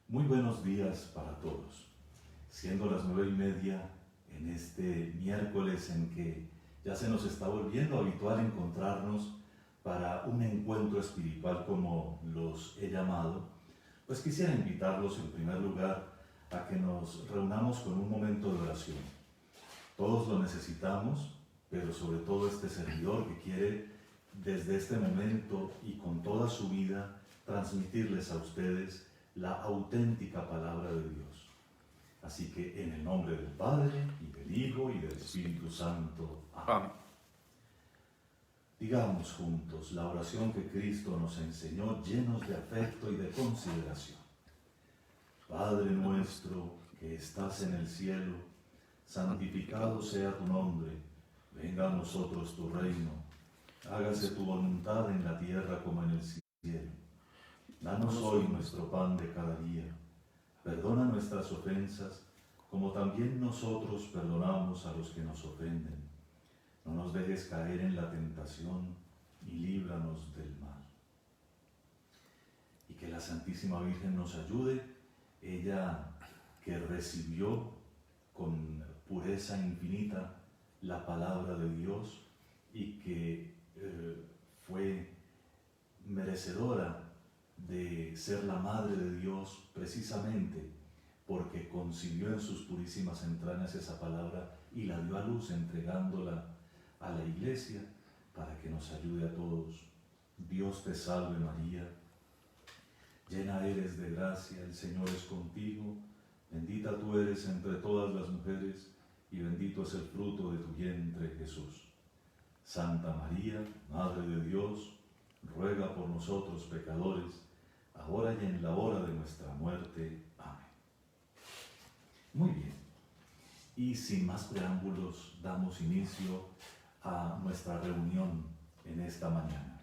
Muy buenos días para todos. Siendo las 9:30 en este miércoles en que ya se nos está volviendo habitual encontrarnos para un encuentro espiritual como los he llamado, pues quisiera invitarlos en primer lugar a que nos reunamos con un momento de oración. Todos lo necesitamos, pero sobre todo este servidor que quiere desde este momento y con toda su vida transmitirles a ustedes la auténtica palabra de Dios. Así que en el nombre del Padre, y del Hijo, y del Espíritu Santo. Amén. Digamos juntos la oración que Cristo nos enseñó, llenos de afecto y de consideración. Padre nuestro que estás en el cielo, santificado sea tu nombre, venga a nosotros tu reino, hágase tu voluntad en la tierra como en el cielo. Danos hoy nuestro pan de cada día. Perdona nuestras ofensas, como también nosotros perdonamos a los que nos ofenden. No nos dejes caer en la tentación y líbranos del mal. Y que la Santísima Virgen nos ayude, ella que recibió con pureza infinita la palabra de Dios y que fue merecedora de ser la Madre de Dios precisamente porque concibió en sus purísimas entrañas esa palabra y la dio a luz entregándola a la Iglesia para que nos ayude a todos. Dios te salve María, llena eres de gracia, el Señor es contigo, bendita tú eres entre todas las mujeres y bendito es el fruto de tu vientre Jesús. Santa María, Madre de Dios, ruega por nosotros pecadores, ahora y en la hora de nuestra muerte. Amén. Muy bien. Y sin más preámbulos, damos inicio a nuestra reunión en esta mañana.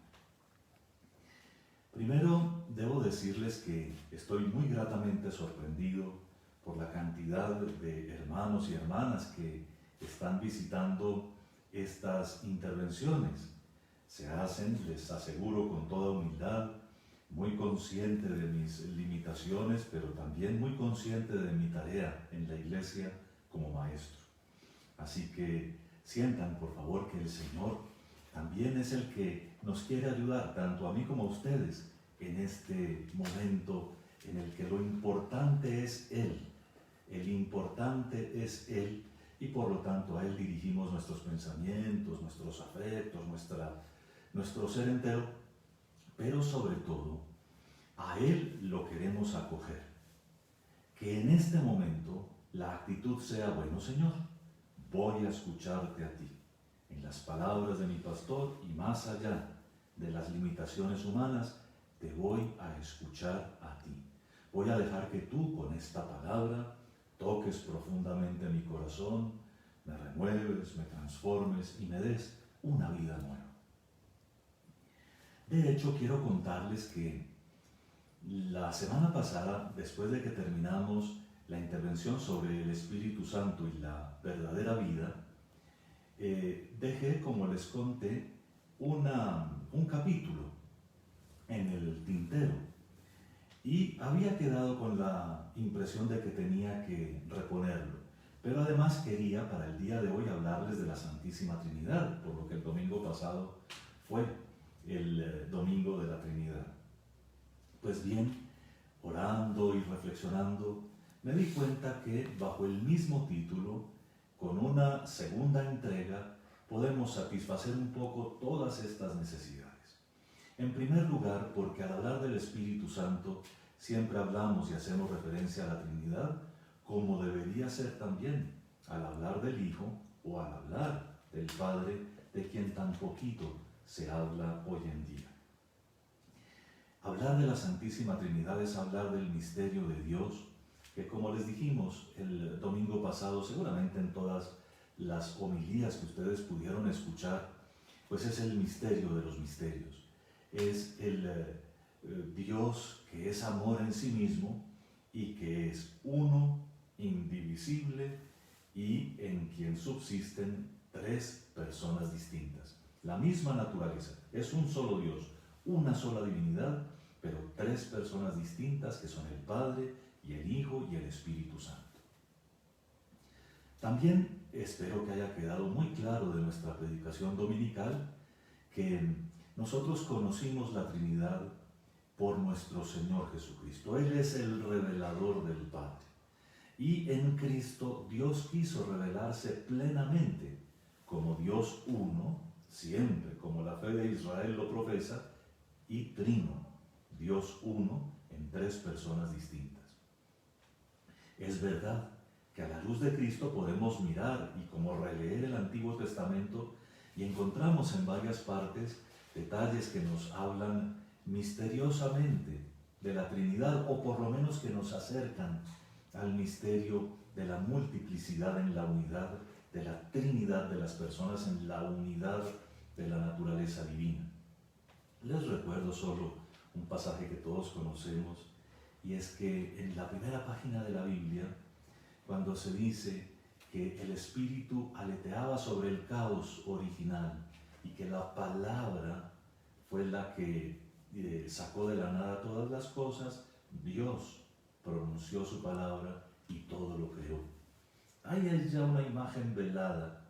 Primero, debo decirles que estoy muy gratamente sorprendido por la cantidad de hermanos y hermanas que están visitando estas intervenciones. Se hacen, les aseguro con toda humildad, muy consciente de mis limitaciones, pero también muy consciente de mi tarea en la Iglesia como maestro. Así que sientan, por favor, que el Señor también es el que nos quiere ayudar, tanto a mí como a ustedes, en este momento en el que lo importante es Él. El importante es Él y por lo tanto a Él dirigimos nuestros pensamientos, nuestros afectos, nuestro ser entero, pero sobre todo a Él lo queremos acoger. Que en este momento la actitud sea, bueno Señor, voy a escucharte a ti, en las palabras de mi pastor y más allá de las limitaciones humanas, te voy a escuchar a ti. Voy a dejar que tú con esta palabra toques profundamente mi corazón, me renueves, me transformes y me des una vida nueva. De hecho, quiero contarles que la semana pasada, después de que terminamos la intervención sobre el Espíritu Santo y la verdadera vida, dejé, como les conté, un capítulo en el tintero y había quedado con la impresión de que tenía que reponerlo. Pero además quería para el día de hoy hablarles de la Santísima Trinidad, por lo que el domingo pasado fue el domingo de la Trinidad. Pues bien, orando y reflexionando, me di cuenta que bajo el mismo título, con una segunda entrega, podemos satisfacer un poco todas estas necesidades. En primer lugar, porque al hablar del Espíritu Santo, siempre hablamos y hacemos referencia a la Trinidad, como debería ser también al hablar del Hijo o al hablar del Padre, de quien tan poquito se habla hoy en día. Hablar de la Santísima Trinidad es hablar del misterio de Dios, que como les dijimos el domingo pasado, seguramente en todas las homilías que ustedes pudieron escuchar, pues es el misterio de los misterios. Es el Dios que es amor en sí mismo y que es uno, indivisible y en quien subsisten tres personas distintas. La misma naturaleza, es un solo Dios, una sola divinidad, pero tres personas distintas que son el Padre y el Hijo y el Espíritu Santo. También espero que haya quedado muy claro de nuestra predicación dominical que nosotros conocimos la Trinidad por nuestro Señor Jesucristo. Él es el revelador del Padre. Y en Cristo Dios quiso revelarse plenamente como Dios uno, siempre como la fe de Israel lo profesa, y trino, Dios uno en tres personas distintas. Es verdad que a la luz de Cristo podemos mirar y como releer el Antiguo Testamento y encontramos en varias partes detalles que nos hablan misteriosamente de la Trinidad, o por lo menos que nos acercan al misterio de la multiplicidad en la unidad, de la Trinidad de las personas en la unidad de la naturaleza divina. Les recuerdo solo un pasaje que todos conocemos, y es que en la primera página de la Biblia, cuando se dice que el Espíritu aleteaba sobre el caos original y que la palabra fue la que sacó de la nada todas las cosas, Dios pronunció su palabra y todo lo creó. Ahí hay ya una imagen velada,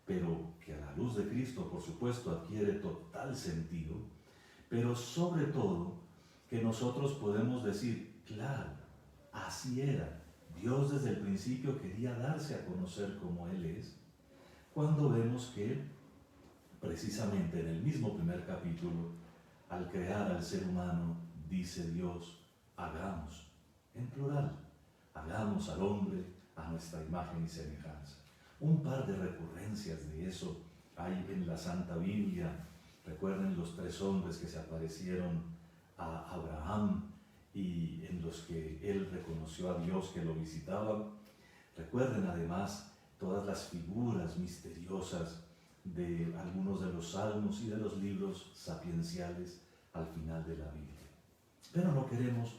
pero que a la luz de Cristo, por supuesto, adquiere total sentido, pero sobre todo que nosotros podemos decir, claro, así era. Dios desde el principio quería darse a conocer como Él es, cuando vemos que precisamente en el mismo primer capítulo, al crear al ser humano, dice Dios, hagamos, en plural, hagamos al hombre a nuestra imagen y semejanza. Un par de recurrencias de eso hay en la Santa Biblia. Recuerden los tres hombres que se aparecieron a Abraham y en los que él reconoció a Dios que lo visitaba. Recuerden además todas las figuras misteriosas de algunos de los salmos y de los libros sapienciales al final de la Biblia. Pero no queremos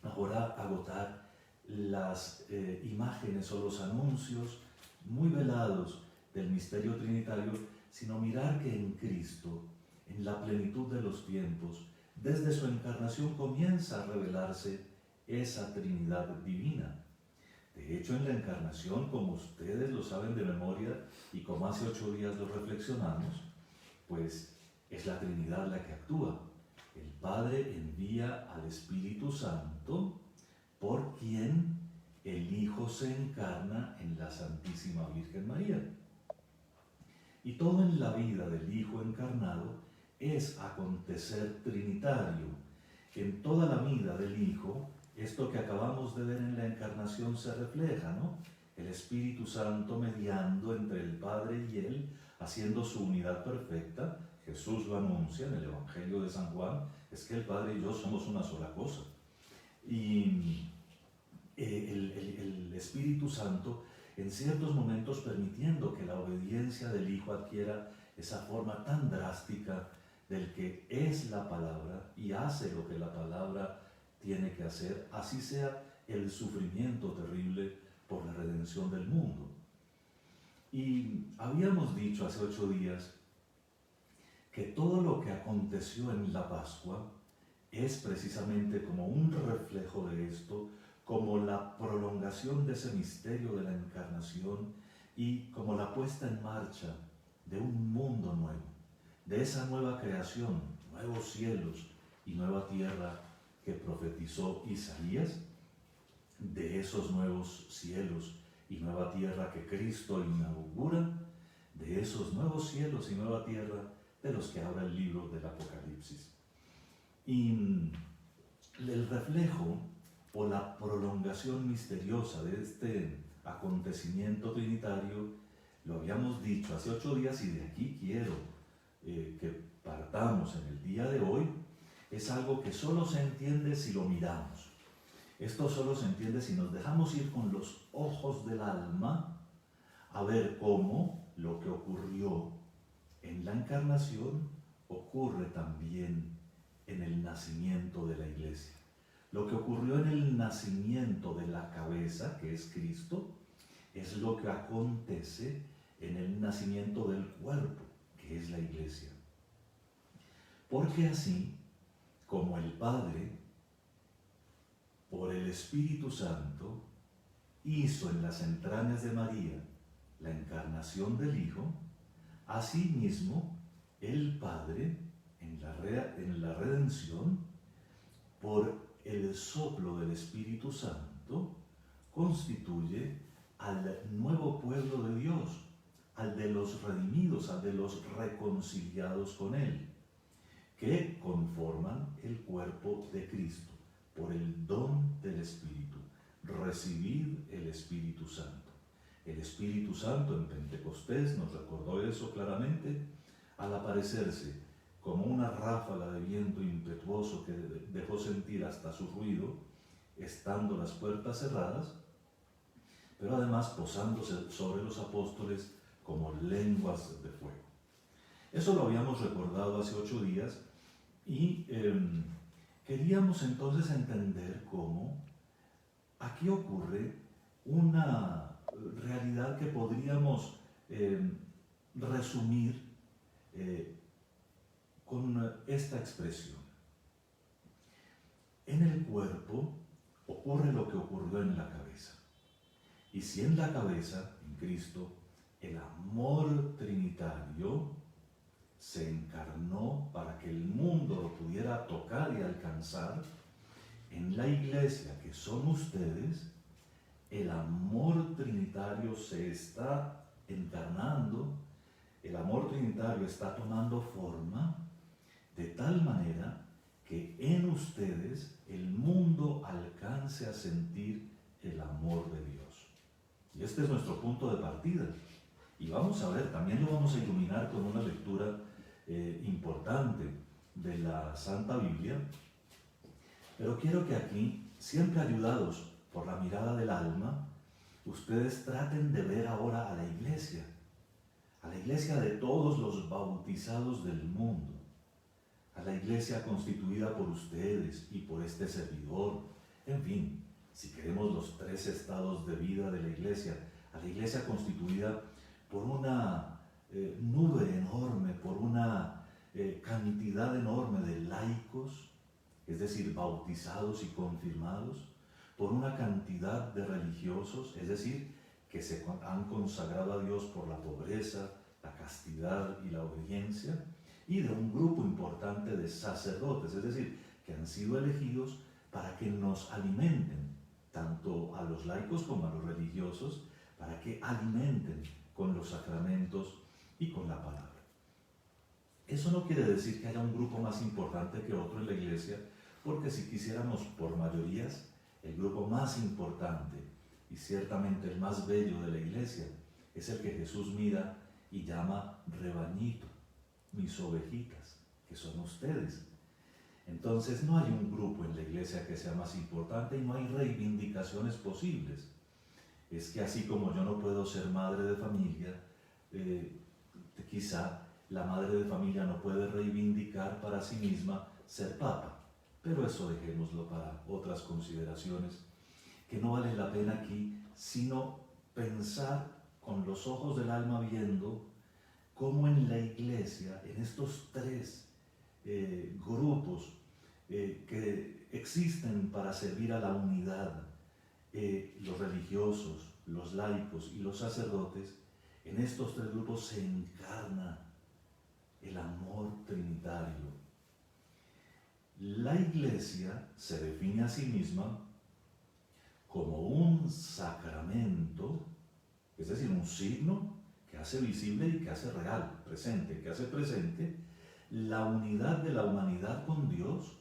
ahora agotar las imágenes o los anuncios muy velados del misterio trinitario, sino mirar que en Cristo, en la plenitud de los tiempos, desde su encarnación comienza a revelarse esa Trinidad divina. De hecho, en la encarnación, como ustedes lo saben de memoria y como hace 8 días lo reflexionamos, pues es la Trinidad la que actúa. El Padre envía al Espíritu Santo, por quien el Hijo se encarna en la Santísima Virgen María. Y todo en la vida del Hijo encarnado es acontecer trinitario. En toda la vida del Hijo, esto que acabamos de ver en la encarnación se refleja, ¿no? El Espíritu Santo mediando entre el Padre y Él, haciendo su unidad perfecta. Jesús lo anuncia en el Evangelio de San Juan, es que el Padre y yo somos una sola cosa. Y el Espíritu Santo en ciertos momentos permitiendo que la obediencia del Hijo adquiera esa forma tan drástica del que es la palabra y hace lo que la palabra tiene que hacer, así sea el sufrimiento terrible por la redención del mundo. Y habíamos dicho hace 8 días que todo lo que aconteció en la Pascua es precisamente como un reflejo de esto, como la prolongación de ese misterio de la encarnación y como la puesta en marcha de un mundo nuevo, de esa nueva creación, nuevos cielos y nueva tierra que profetizó Isaías, de esos nuevos cielos y nueva tierra que Cristo inaugura, de esos nuevos cielos y nueva tierra de los que habla el libro del Apocalipsis. Y el reflejo o la prolongación misteriosa de este acontecimiento trinitario, lo habíamos dicho hace 8 días y de aquí quiero que partamos en el día de hoy, es algo que solo se entiende si lo miramos. Esto solo se entiende si nos dejamos ir con los ojos del alma a ver cómo lo que ocurrió en la encarnación ocurre también en el nacimiento de la Iglesia. Lo que ocurrió en el nacimiento de la cabeza, que es Cristo, es lo que acontece en el nacimiento del cuerpo, que es la Iglesia. Porque así como el Padre, por el Espíritu Santo, hizo en las entrañas de María la encarnación del Hijo, asimismo el Padre en la redención, por el soplo del Espíritu Santo, constituye al nuevo pueblo de Dios, al de los redimidos, al de los reconciliados con Él, que conforman el cuerpo de Cristo por el don del Espíritu. Recibid el Espíritu Santo. El Espíritu Santo en Pentecostés nos recordó eso claramente al aparecerse como una ráfaga de viento impetuoso que dejó sentir hasta su ruido, estando las puertas cerradas, pero además posándose sobre los apóstoles como lenguas de fuego. Eso lo habíamos recordado hace 8 días y queríamos entonces entender cómo aquí ocurre una realidad que podríamos resumir con esta expresión. En el cuerpo ocurre lo que ocurrió en la cabeza. Y si en la cabeza, en Cristo, el amor trinitario se encarnó para que el mundo lo pudiera tocar y alcanzar, en la iglesia que son ustedes, el amor trinitario se está encarnando, el amor trinitario está tomando forma de tal manera que en ustedes el mundo alcance a sentir el amor de Dios. Y este es nuestro punto de partida. Y vamos a ver, también lo vamos a iluminar con una lectura importante de la Santa Biblia. Pero quiero que aquí, siempre ayudados por la mirada del alma, ustedes traten de ver ahora a la iglesia de todos los bautizados del mundo, a la iglesia constituida por ustedes y por este servidor, en fin, si queremos los 3 estados de vida de la iglesia, a la iglesia constituida por una nube enorme, por una cantidad enorme de laicos, es decir, bautizados y confirmados, por una cantidad de religiosos, es decir, que se han consagrado a Dios por la pobreza, la castidad y la obediencia, y de un grupo importante de sacerdotes, es decir, que han sido elegidos para que nos alimenten, tanto a los laicos como a los religiosos, para que alimenten con los sacramentos y con la palabra. Eso no quiere decir que haya un grupo más importante que otro en la iglesia, porque si quisiéramos por mayorías, el grupo más importante y ciertamente el más bello de la iglesia es el que Jesús mira y llama rebañito, mis ovejitas, que son ustedes. Entonces no hay un grupo en la iglesia que sea más importante y no hay reivindicaciones posibles. Es que así como yo no puedo ser madre de familia, quizá la madre de familia no puede reivindicar para sí misma ser papa. Pero eso dejémoslo para otras consideraciones, que no vale la pena aquí, sino pensar con los ojos del alma viendo cómo en la iglesia, en estos 3 grupos que existen para servir a la unidad, los religiosos, los laicos y los sacerdotes, en estos 3 grupos se encarna el amor trinitario. La iglesia se define a sí misma como un sacramento, es decir, un signo que hace visible y que hace real, presente, que hace presente la unidad de la humanidad con Dios,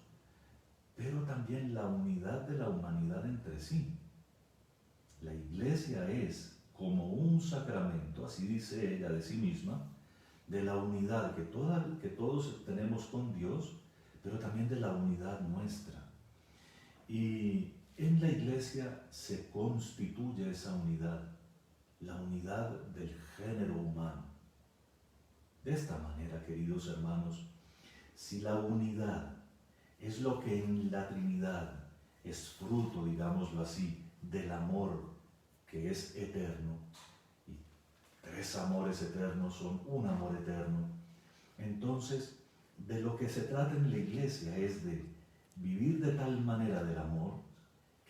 pero también la unidad de la humanidad entre sí. La iglesia es como un sacramento, así dice ella de sí misma, de la unidad que todos tenemos con Dios, pero también de la unidad nuestra. Y en la iglesia se constituye esa unidad, la unidad del género humano. De esta manera, queridos hermanos, si la unidad es lo que en la Trinidad es fruto, digámoslo así, del amor que es eterno, y 3 amores eternos son un amor eterno, entonces de lo que se trata en la iglesia es de vivir de tal manera del amor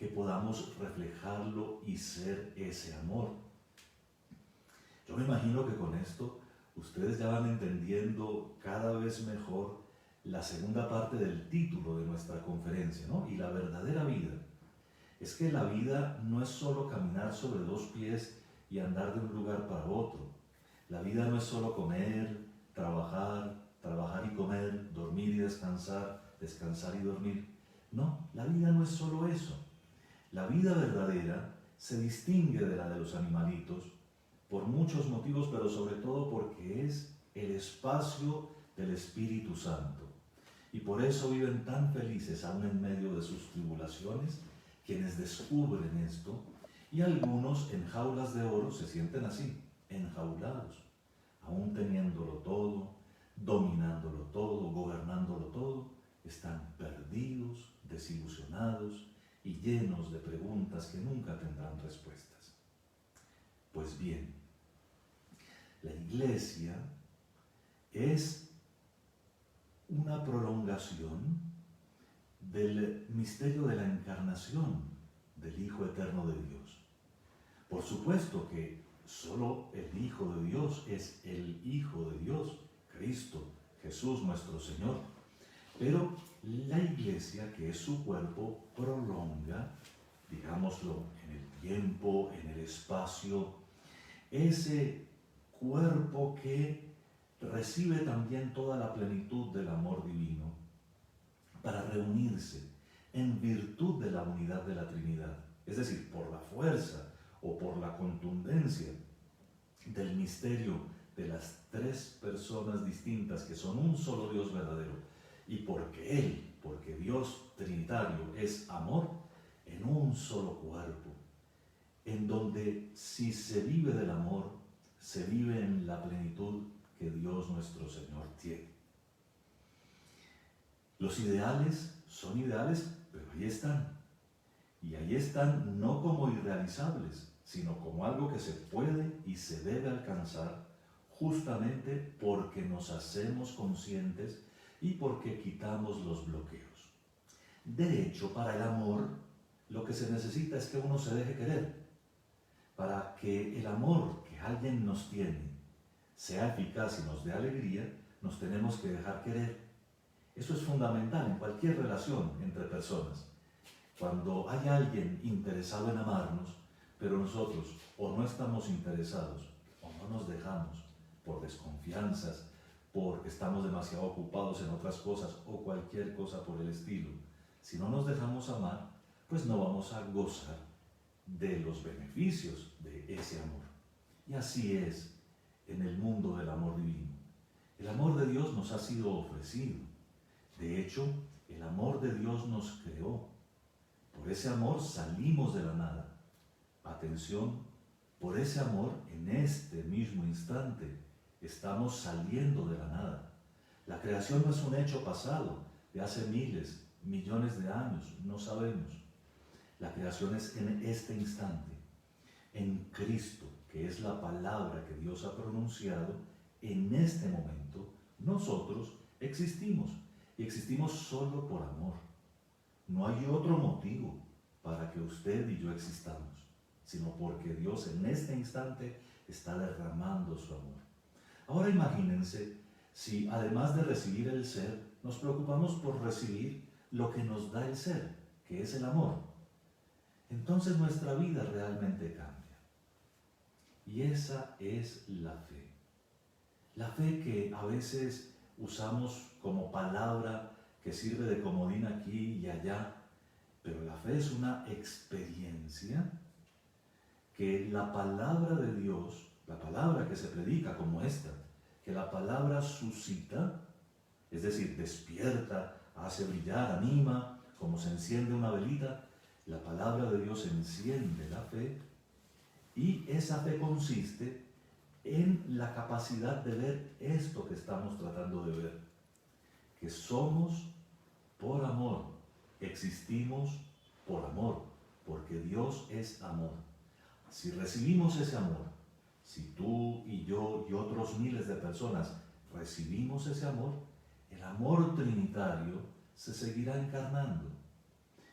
que podamos reflejarlo y ser ese amor. Yo me imagino que con esto ustedes ya van entendiendo cada vez mejor la segunda parte del título de nuestra conferencia, ¿no? Y la verdadera vida. Es que la vida no es solo caminar sobre dos pies y andar de un lugar para otro. La vida no es solo comer, trabajar y comer, dormir y descansar, descansar y dormir. No, la vida no es solo eso. La vida verdadera se distingue de la de los animalitos por muchos motivos, pero sobre todo porque es el espacio del Espíritu Santo. Y por eso viven tan felices aún en medio de sus tribulaciones, quienes descubren esto, y algunos en jaulas de oro se sienten así, enjaulados, aún teniéndolo todo, dominándolo todo, gobernándolo todo, están perdidos, desilusionados y llenos de preguntas que nunca tendrán respuestas. Pues bien, la Iglesia es una prolongación del misterio de la encarnación del Hijo Eterno de Dios. Por supuesto que solo el Hijo de Dios es el Hijo de Dios, Cristo, Jesús nuestro Señor. Pero la Iglesia, que es su cuerpo, prolonga, digámoslo, en el tiempo, en el espacio, ese cuerpo que recibe también toda la plenitud del amor divino para reunirse en virtud de la unidad de la Trinidad, es decir, por la fuerza o por la contundencia del misterio de las tres personas distintas que son un solo Dios verdadero, y porque Dios Trinitario es amor, en un solo cuerpo, en donde si se vive del amor, se vive en la plenitud que Dios nuestro Señor tiene. Los ideales son ideales, pero ahí están. Y ahí están no como irrealizables, sino como algo que se puede y se debe alcanzar justamente porque nos hacemos conscientes y porque quitamos los bloqueos. De hecho, para el amor, lo que se necesita es que uno se deje querer. Para que el amor que alguien nos tiene sea eficaz y nos dé alegría, nos tenemos que dejar querer. Eso es fundamental en cualquier relación entre personas. Cuando hay alguien interesado en amarnos, pero nosotros o no estamos interesados o no nos dejamos por desconfianzas, porque estamos demasiado ocupados en otras cosas o cualquier cosa por el estilo, si no nos dejamos amar, pues no vamos a gozar de los beneficios de ese amor. Y así es en el mundo del amor divino. El amor de Dios nos ha sido ofrecido. De hecho, el amor de Dios nos creó. Por ese amor salimos de la nada. Atención, por ese amor en este mismo instante estamos saliendo de la nada. La creación no es un hecho pasado de hace miles, millones de años, no sabemos. La creación es en este instante. En Cristo, que es la palabra que Dios ha pronunciado, en este momento nosotros existimos. Y existimos solo por amor. No hay otro motivo para que usted y yo existamos, sino porque Dios en este instante está derramando su amor. Ahora imagínense si además de recibir el ser, nos preocupamos por recibir lo que nos da el ser, que es el amor. Entonces nuestra vida realmente cambia. Y esa es la fe. La fe que a veces usamos como palabra que sirve de comodín aquí y allá, pero la fe es una experiencia que la palabra de Dios, la palabra que se predica como esta, que la palabra suscita, es decir, despierta, hace brillar, anima, como se enciende una velita, la palabra de Dios enciende la fe, y esa fe consiste en la capacidad de ver esto que estamos tratando de ver, que somos por amor, existimos por amor, porque Dios es amor. Si recibimos ese amor, si tú y yo y otros miles de personas recibimos ese amor, el amor trinitario se seguirá encarnando.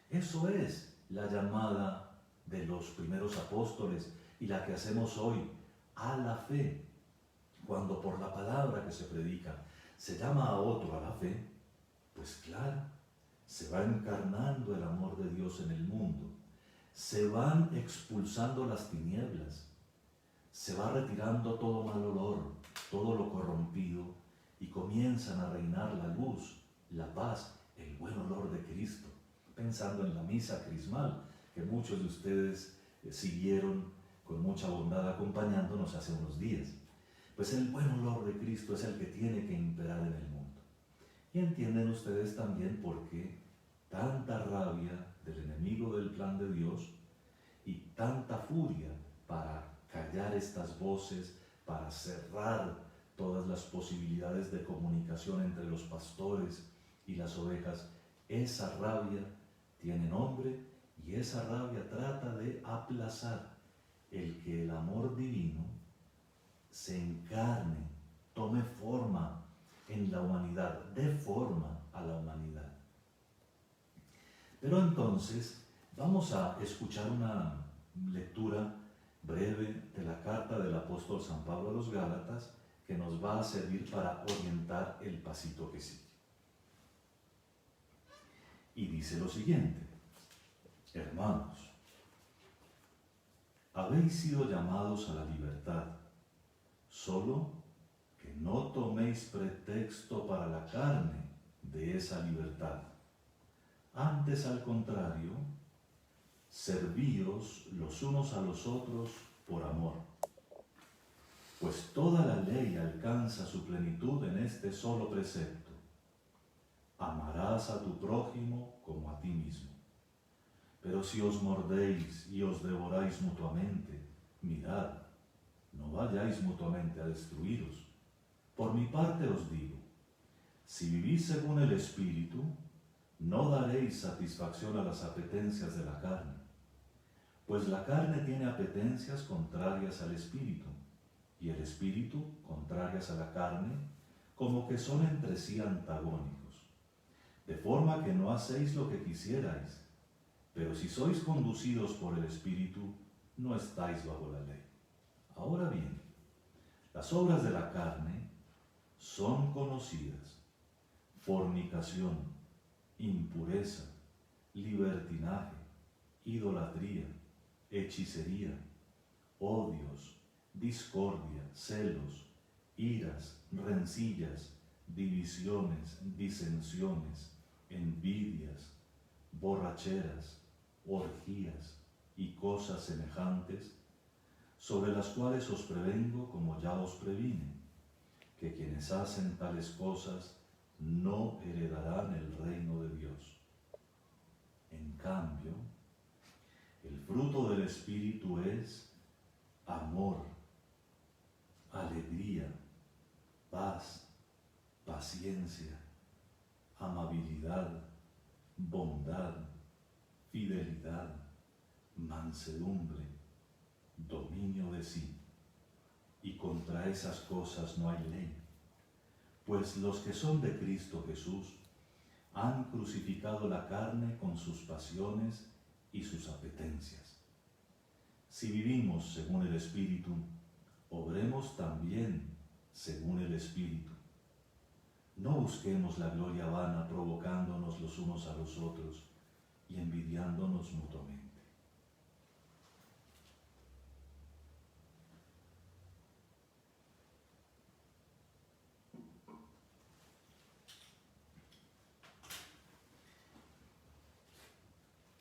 Eso es la llamada de los primeros apóstoles y la que hacemos hoy a la fe. Cuando por la palabra que se predica se llama a otro a la fe, pues claro, se va encarnando el amor de Dios en el mundo, se van expulsando las tinieblas, se va retirando todo mal olor, todo lo corrompido, y comienzan a reinar la luz, la paz, el buen olor de Cristo. Pensando en la misa crismal, que muchos de ustedes siguieron con mucha bondad acompañándonos hace unos días. Pues el buen olor de Cristo es el que tiene que imperar en el mundo. Y entienden ustedes también por qué tanta rabia del enemigo del plan de Dios y tanta furia para callar estas voces, para cerrar todas las posibilidades de comunicación entre los pastores y las ovejas. Esa rabia tiene nombre y esa rabia trata de aplazar el que el amor divino se encarne, tome forma en la humanidad, dé forma a la humanidad. Pero entonces vamos a escuchar una lectura breve de la carta del apóstol San Pablo a los Gálatas que nos va a servir para orientar el pasito que sigue. Y dice lo siguiente: hermanos, habéis sido llamados a la libertad, solo que no toméis pretexto para la carne de esa libertad. Antes, al contrario, servíos los unos a los otros por amor. Pues toda la ley alcanza su plenitud en este solo precepto: amarás a tu prójimo como a ti mismo. Pero si os mordéis y os devoráis mutuamente, mirad, no vayáis mutuamente a destruiros. Por mi parte os digo, si vivís según el Espíritu, no daréis satisfacción a las apetencias de la carne, pues la carne tiene apetencias contrarias al Espíritu, y el Espíritu contrarias a la carne, como que son entre sí antagónicos, de forma que no hacéis lo que quisierais. Pero si sois conducidos por el Espíritu, no estáis bajo la ley. Ahora bien, las obras de la carne son conocidas: fornicación, impureza, libertinaje, idolatría, hechicería, odios, discordia, celos, iras, rencillas, divisiones, disensiones, envidias, borracheras, orgías y cosas semejantes, sobre las cuales os prevengo como ya os previne, que quienes hacen tales cosas no heredarán el reino de Dios. En cambio, el fruto del Espíritu es amor, alegría, paz, paciencia, amabilidad, bondad, fidelidad, mansedumbre, dominio de sí. Y contra esas cosas no hay ley. Pues los que son de Cristo Jesús han crucificado la carne con sus pasiones y sus apetencias. Si vivimos según el Espíritu, obremos también según el Espíritu. No busquemos la gloria vana provocándonos los unos a los otros y envidiándonos mutuamente.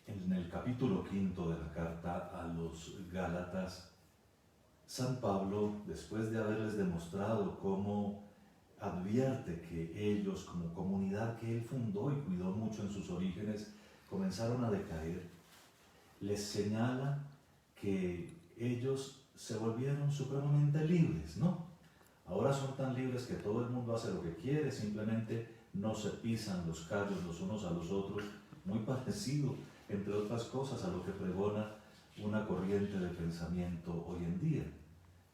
En el capítulo 5 de la carta a los Gálatas, San Pablo, después de haberles demostrado cómo advierte que ellos, como comunidad que él fundó y cuidó mucho en sus orígenes, comenzaron a decaer, les señala que ellos se volvieron supremamente libres, ¿no? Ahora son tan libres que todo el mundo hace lo que quiere, simplemente no se pisan los callos los unos a los otros, muy parecido, entre otras cosas, a lo que pregona una corriente de pensamiento hoy en día.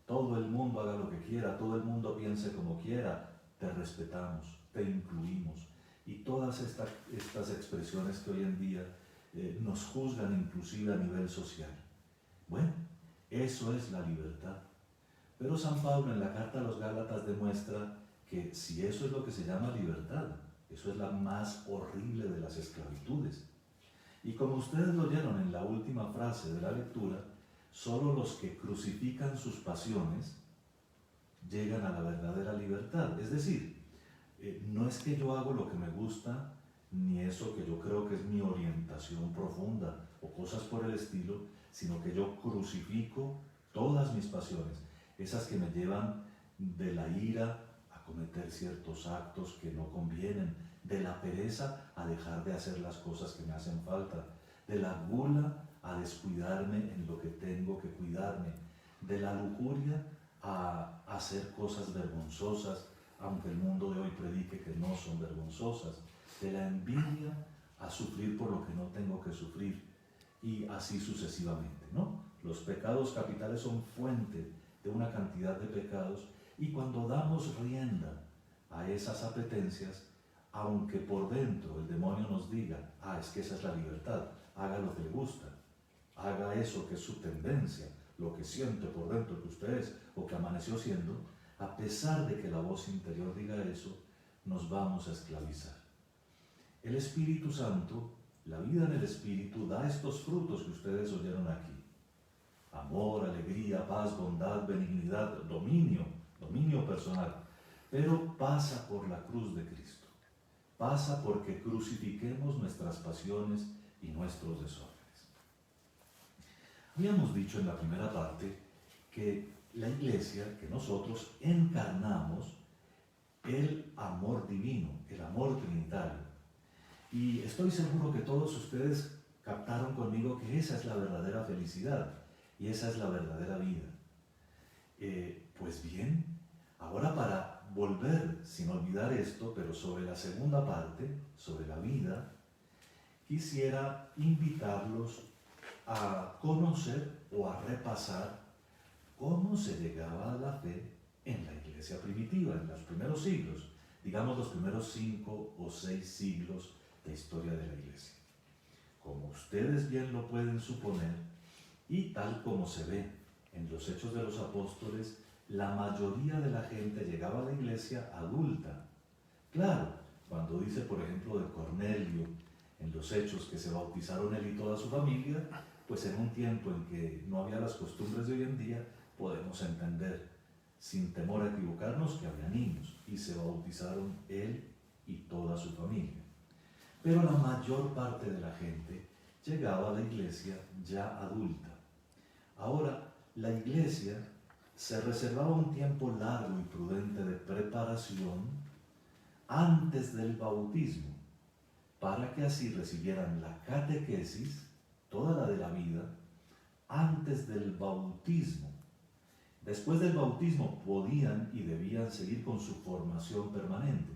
Todo el mundo haga lo que quiera, todo el mundo piense como quiera, te respetamos, te incluimos. Y todas estas expresiones que hoy en día nos juzgan inclusive a nivel social. Bueno, eso es la libertad. Pero San Pablo en la carta a los Gálatas demuestra que si eso es lo que se llama libertad, eso es la más horrible de las esclavitudes. Y como ustedes lo oyeron en la última frase de la lectura, solo los que crucifican sus pasiones llegan a la verdadera libertad. Es decir, no es que yo hago lo que me gusta, ni eso que yo creo que es mi orientación profunda o cosas por el estilo, sino que yo crucifico todas mis pasiones, esas que me llevan de la ira a cometer ciertos actos que no convienen, de la pereza a dejar de hacer las cosas que me hacen falta, de la gula a descuidarme en lo que tengo que cuidarme, de la lujuria a hacer cosas vergonzosas, aunque el mundo de hoy predique que no son vergonzosas, de la envidia a sufrir por lo que no tengo que sufrir, y así sucesivamente, ¿no? Los pecados capitales son fuente de una cantidad de pecados, y cuando damos rienda a esas apetencias, aunque por dentro el demonio nos diga, es que esa es la libertad, haga lo que le gusta, haga eso que es su tendencia, lo que siente por dentro que usted es o que amaneció siendo, a pesar de que la voz interior diga eso, nos vamos a esclavizar. El Espíritu Santo, la vida en el Espíritu, da estos frutos que ustedes oyeron aquí: amor, alegría, paz, bondad, benignidad, dominio personal, pero pasa por la cruz de Cristo, pasa porque crucifiquemos nuestras pasiones y nuestros desórdenes. Habíamos dicho en la primera parte que la Iglesia, que nosotros encarnamos el amor divino, el amor trinitario. Y estoy seguro que todos ustedes captaron conmigo que esa es la verdadera felicidad y esa es la verdadera vida. Pues bien, ahora para volver, sin olvidar esto, pero sobre la segunda parte, sobre la vida, quisiera invitarlos a conocer o a repasar cómo se llegaba a la fe en la iglesia primitiva, en los primeros siglos, digamos los primeros 5 o 6 siglos de historia de la iglesia. Como ustedes bien lo pueden suponer, y tal como se ve en los Hechos de los Apóstoles, la mayoría de la gente llegaba a la iglesia adulta. Claro, cuando dice, por ejemplo, de Cornelio, en los Hechos, que se bautizaron él y toda su familia, pues en un tiempo en que no había las costumbres de hoy en día, podemos entender, sin temor a equivocarnos, que había niños, y se bautizaron él y toda su familia. Pero la mayor parte de la gente llegaba a la iglesia ya adulta. Ahora, la iglesia se reservaba un tiempo largo y prudente de preparación antes del bautismo, para que así recibieran la catequesis, toda la de la vida, antes del bautismo. Después del bautismo podían y debían seguir con su formación permanente,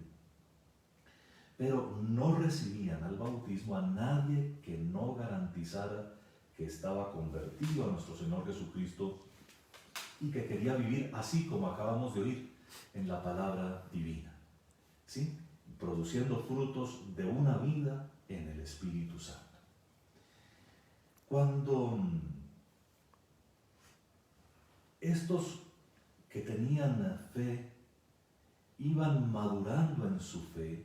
pero no recibían al bautismo a nadie que no garantizara que estaba convertido a nuestro Señor Jesucristo y que quería vivir así como acabamos de oír en la palabra divina, ¿sí? Produciendo frutos de una vida en el Espíritu Santo. Cuando estos que tenían fe iban madurando en su fe,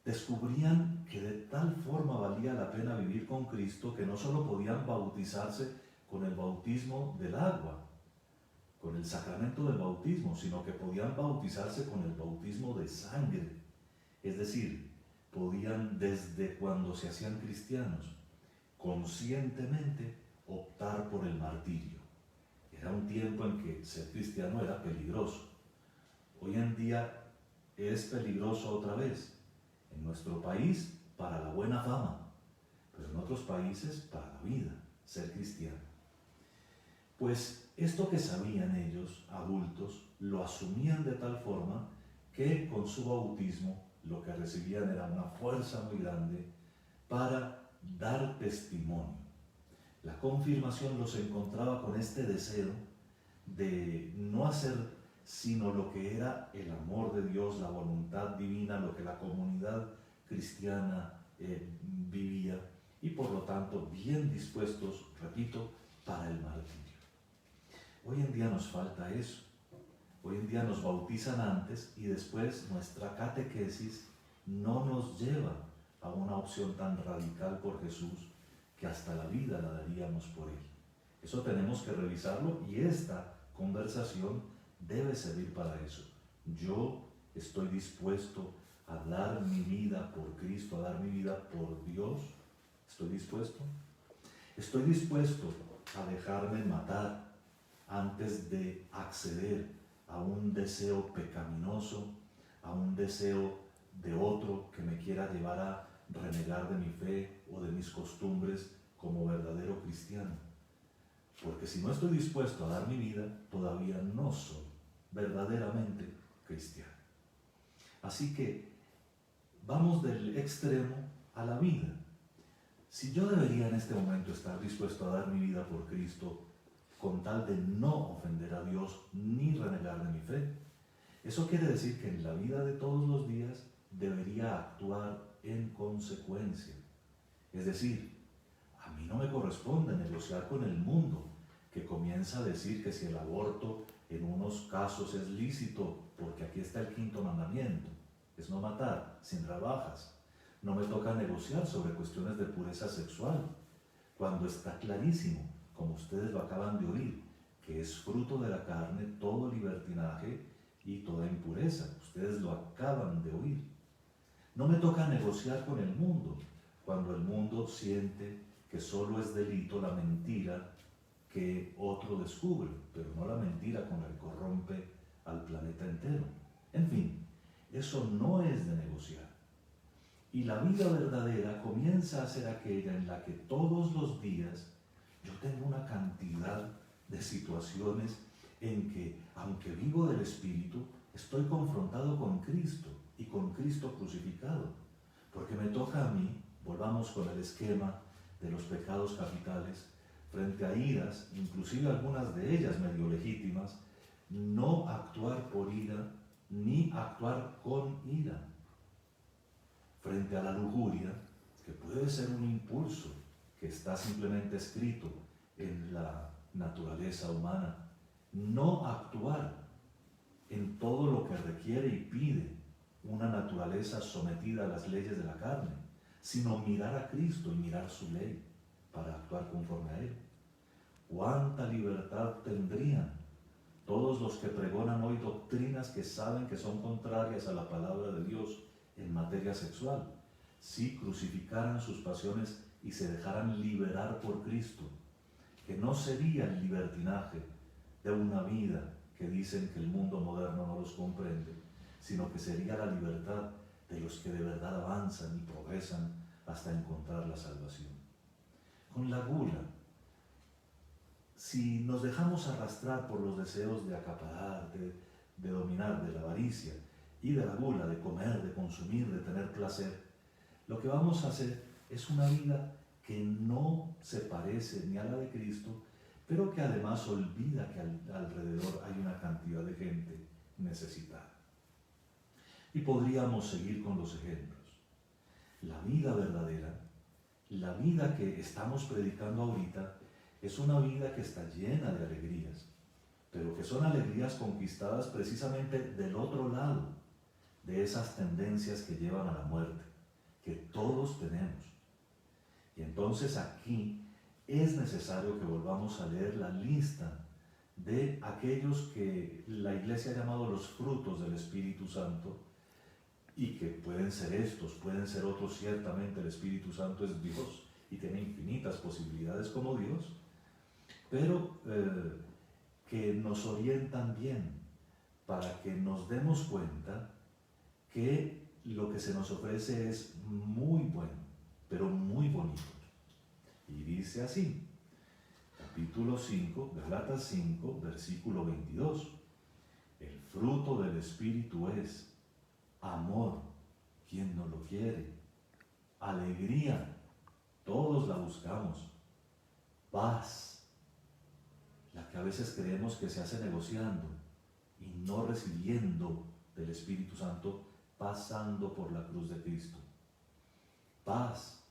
descubrían que de tal forma valía la pena vivir con Cristo que no solo podían bautizarse con el bautismo del agua, con el sacramento del bautismo, sino que podían bautizarse con el bautismo de sangre. Es decir, podían desde cuando se hacían cristianos conscientemente optar por el martirio. Era un tiempo en que ser cristiano era peligroso. Hoy en día es peligroso otra vez. En nuestro país, para la buena fama, pero en otros países, para la vida, ser cristiano. Pues esto que sabían ellos, adultos, lo asumían de tal forma que con su bautismo lo que recibían era una fuerza muy grande para dar testimonio. La confirmación los encontraba con este deseo de no hacer sino lo que era el amor de Dios, la voluntad divina, lo que la comunidad cristiana vivía, y por por lo tanto bien dispuestos, repito, para el martirio. Hoy en día nos falta eso. Hoy en día nos bautizan antes y después nuestra catequesis no nos lleva a una opción tan radical por Jesús que hasta la vida la daríamos por Él. Eso tenemos que revisarlo y esta conversación debe servir para eso. Yo estoy dispuesto a dar mi vida por Cristo, a dar mi vida por Dios. ¿Estoy dispuesto? Estoy dispuesto a dejarme matar antes de acceder a un deseo pecaminoso, a un deseo de otro que me quiera llevar a renegar de mi fe o de mis costumbres como verdadero cristiano. Porque si no estoy dispuesto a dar mi vida, todavía no soy verdaderamente cristiano. Así que vamos del extremo a la vida. Si yo debería en este momento estar dispuesto a dar mi vida por Cristo con tal de no ofender a Dios ni renegar de mi fe, eso quiere decir que en la vida de todos los días debería actuar en consecuencia. Es decir, a mí no me corresponde negociar con el mundo, que comienza a decir que si el aborto en unos casos es lícito, porque aquí está el quinto mandamiento, es no matar, sin rebajas. No me toca negociar sobre cuestiones de pureza sexual, cuando está clarísimo, como ustedes lo acaban de oír, que es fruto de la carne todo libertinaje y toda impureza. Ustedes lo acaban de oír. No me toca negociar con el mundo, cuando el mundo siente que solo es delito la mentira que otro descubre, pero no la mentira con la que corrompe al planeta entero. En fin, eso no es de negociar. Y la vida verdadera comienza a ser aquella en la que todos los días yo tengo una cantidad de situaciones en que, aunque vivo del Espíritu, estoy confrontado con Cristo y con Cristo crucificado. Porque me toca a mí, volvamos con el esquema de los pecados capitales, frente a iras, inclusive algunas de ellas medio legítimas, no actuar por ira ni actuar con ira. Frente a la lujuria, que puede ser un impulso que está simplemente escrito en la naturaleza humana, no actuar en todo lo que requiere y pide una naturaleza sometida a las leyes de la carne, sino mirar a Cristo y mirar su ley para actuar conforme a Él. ¿Cuánta libertad tendrían todos los que pregonan hoy doctrinas que saben que son contrarias a la palabra de Dios en materia sexual, si crucificaran sus pasiones y se dejaran liberar por Cristo? Que no sería el libertinaje de una vida que dicen que el mundo moderno no los comprende, sino que sería la libertad de los que de verdad avanzan y progresan hasta encontrar la salvación. Con la gula, si nos dejamos arrastrar por los deseos de acaparar, de dominar, de la avaricia y de la gula, de comer, de consumir, de tener placer, lo que vamos a hacer es una vida que no se parece ni a la de Cristo, pero que además olvida que alrededor hay una cantidad de gente necesitada. Y podríamos seguir con los ejemplos. La vida verdadera, la vida que estamos predicando ahorita, es una vida que está llena de alegrías, pero que son alegrías conquistadas precisamente del otro lado de esas tendencias que llevan a la muerte, que todos tenemos. Y entonces aquí es necesario que volvamos a leer la lista de aquellos que la Iglesia ha llamado los frutos del Espíritu Santo, y que pueden ser estos, pueden ser otros. Ciertamente el Espíritu Santo es Dios y tiene infinitas posibilidades como Dios, pero que nos orientan bien para que nos demos cuenta que lo que se nos ofrece es muy bueno, pero muy bonito. Y dice así, capítulo 5, Gálatas 5, versículo 22. El fruto del Espíritu es amor, ¿quién no lo quiere? Alegría, todos la buscamos. Paz, la que a veces creemos que se hace negociando y no recibiendo del Espíritu Santo, pasando por la cruz de Cristo. Paz,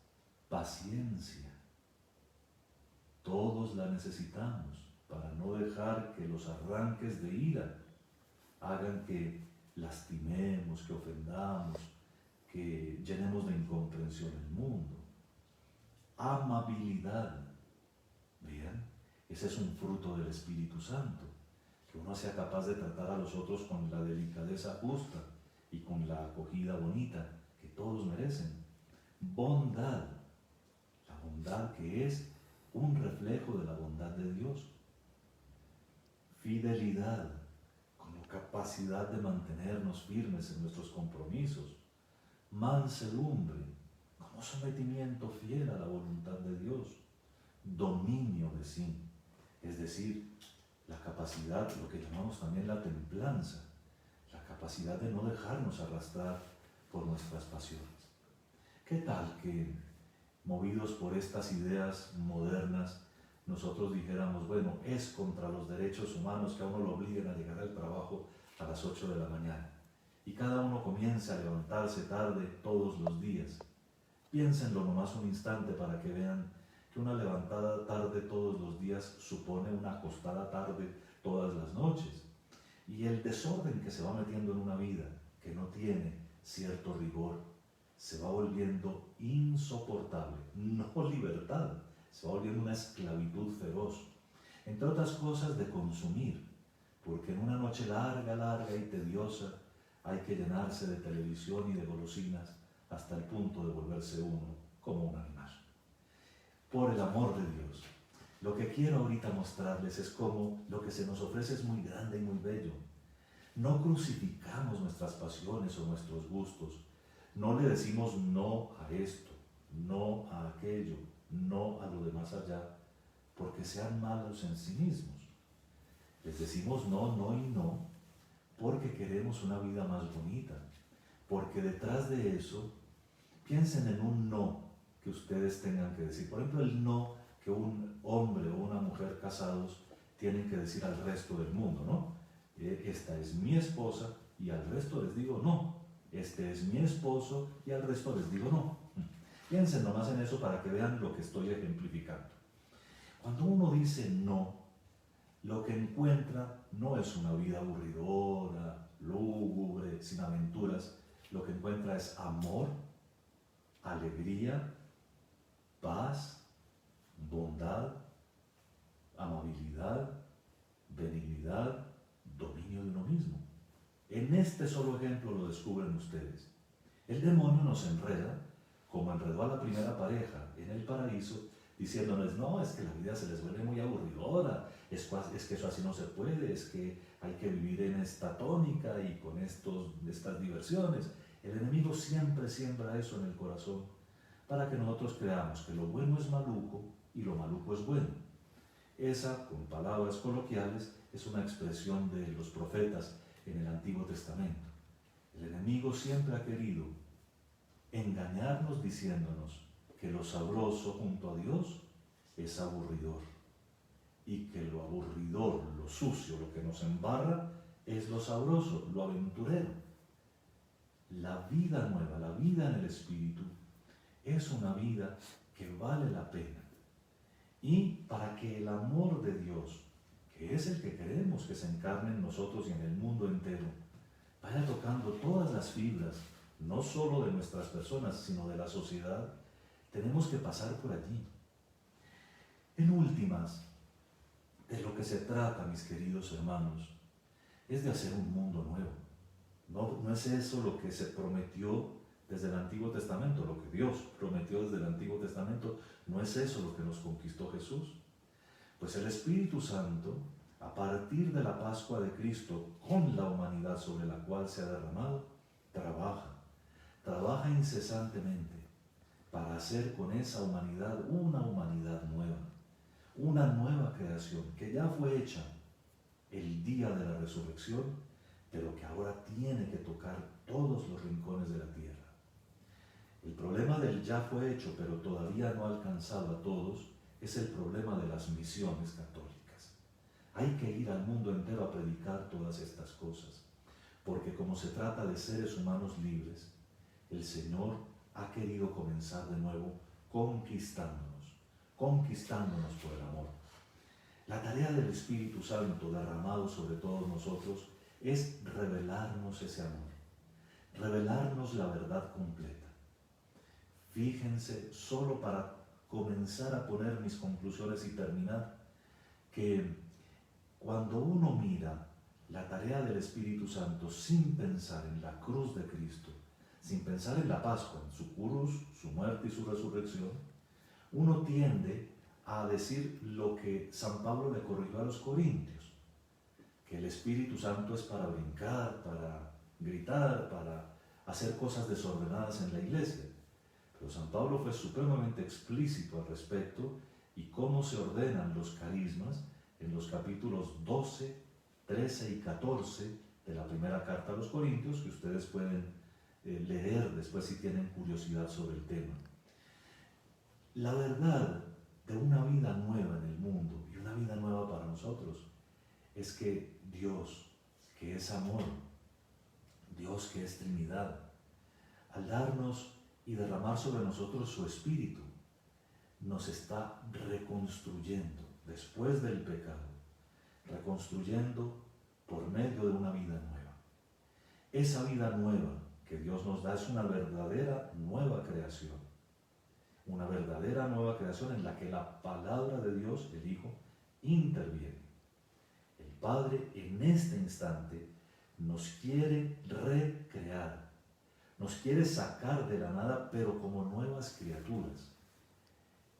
paciencia. Todos la necesitamos para no dejar que los arranques de ira hagan que lastimemos, que ofendamos, que llenemos de incomprensión el mundo. Amabilidad. Vean, ese es un fruto del Espíritu Santo, que uno sea capaz de tratar a los otros con la delicadeza justa y con la acogida bonita que todos merecen. Bondad, la bondad que es un reflejo de la bondad de Dios. Fidelidad, como capacidad de mantenernos firmes en nuestros compromisos. Mansedumbre, como sometimiento fiel a la voluntad de Dios. Dominio de sí, es decir, la capacidad, lo que llamamos también la templanza, la capacidad de no dejarnos arrastrar por nuestras pasiones. ¿Qué tal que, movidos por estas ideas modernas, nosotros dijéramos, bueno, es contra los derechos humanos que a uno lo obliguen a llegar al trabajo a las 8 de la mañana y cada uno comience a levantarse tarde todos los días? Piénsenlo nomás un instante para que vean que una levantada tarde todos los días supone una acostada tarde todas las noches. Y el desorden que se va metiendo en una vida que no tiene cierto rigor se va volviendo insoportable, no libertad, se va volviendo una esclavitud feroz. Entre otras cosas de consumir, porque en una noche larga, larga y tediosa hay que llenarse de televisión y de golosinas hasta el punto de volverse uno como un animal. Por el amor de Dios, lo que quiero ahorita mostrarles es cómo lo que se nos ofrece es muy grande y muy bello. No crucificamos nuestras pasiones o nuestros gustos. No le decimos no a esto, no a aquello, no a lo de más allá, porque sean malos en sí mismos. Les decimos no, no y no, porque queremos una vida más bonita, porque detrás de eso, piensen en un no que ustedes tengan que decir. Por ejemplo, el no que un hombre o una mujer casados tienen que decir al resto del mundo, ¿no? Esta es mi esposa y al resto les digo no. Este es mi esposo y al resto les digo no. Piensen nomás en eso para que vean lo que estoy ejemplificando. Cuando uno dice no, lo que encuentra no es una vida aburridora, lúgubre, sin aventuras. Lo que encuentra es amor, alegría, paz, bondad, amabilidad, benignidad, dominio de uno mismo. En este solo ejemplo lo descubren ustedes. El demonio nos enreda, como enredó a la primera pareja en el paraíso, diciéndoles, no, es que la vida se les vuelve muy aburridora, es que eso así no se puede, es que hay que vivir en esta tónica y con estas diversiones. El enemigo siempre siembra eso en el corazón para que nosotros creamos que lo bueno es maluco y lo maluco es bueno. Esa, con palabras coloquiales, es una expresión de los profetas en el Antiguo Testamento. El enemigo siempre ha querido engañarnos diciéndonos que lo sabroso junto a Dios es aburridor y que lo aburridor, lo sucio, lo que nos embarra es lo sabroso, lo aventurero. La vida nueva, la vida en el Espíritu, es una vida que vale la pena. Y para que el amor de Dios, que es el que queremos que se encarne en nosotros y en el mundo entero, vaya tocando todas las fibras, no solo de nuestras personas, sino de la sociedad, tenemos que pasar por allí. En últimas, de lo que se trata, mis queridos hermanos, es de hacer un mundo nuevo. No es eso lo que se prometió desde el Antiguo Testamento, lo que Dios prometió desde el Antiguo Testamento, no es eso lo que nos conquistó Jesús. Pues el Espíritu Santo, a partir de la Pascua de Cristo, con la humanidad sobre la cual se ha derramado, trabaja incesantemente para hacer con esa humanidad una humanidad nueva, una nueva creación que ya fue hecha el día de la resurrección, pero que ahora tiene que tocar todos los rincones de la tierra. El problema del ya fue hecho, pero todavía no ha alcanzado a todos, es el problema de las misiones católicas. Hay que ir al mundo entero a predicar todas estas cosas, porque como se trata de seres humanos libres, el Señor ha querido comenzar de nuevo conquistándonos por el amor. La tarea del Espíritu Santo derramado sobre todos nosotros es revelarnos ese amor, revelarnos la verdad completa. Fíjense, solo para comenzar a poner mis conclusiones y terminar, que cuando uno mira la tarea del Espíritu Santo sin pensar en la cruz de Cristo, sin pensar en la Pascua, en su cruz, su muerte y su resurrección, uno tiende a decir lo que San Pablo le corrigió a los corintios, que el Espíritu Santo es para brincar, para gritar, para hacer cosas desordenadas en la iglesia. Pero San Pablo fue supremamente explícito al respecto y cómo se ordenan los carismas en los capítulos 12, 13 y 14 de la primera carta a los Corintios, que ustedes pueden leer después si tienen curiosidad sobre el tema. La verdad de una vida nueva en el mundo y una vida nueva para nosotros es que Dios, que es amor, Dios que es Trinidad, al darnos y derramar sobre nosotros su Espíritu, nos está reconstruyendo después del pecado, reconstruyendo por medio de una vida nueva. Esa vida nueva que Dios nos da es una verdadera nueva creación. Una verdadera nueva creación en la que la palabra de Dios, el Hijo, interviene. El Padre en este instante nos quiere recrear, nos quiere sacar de la nada, pero como nuevas criaturas,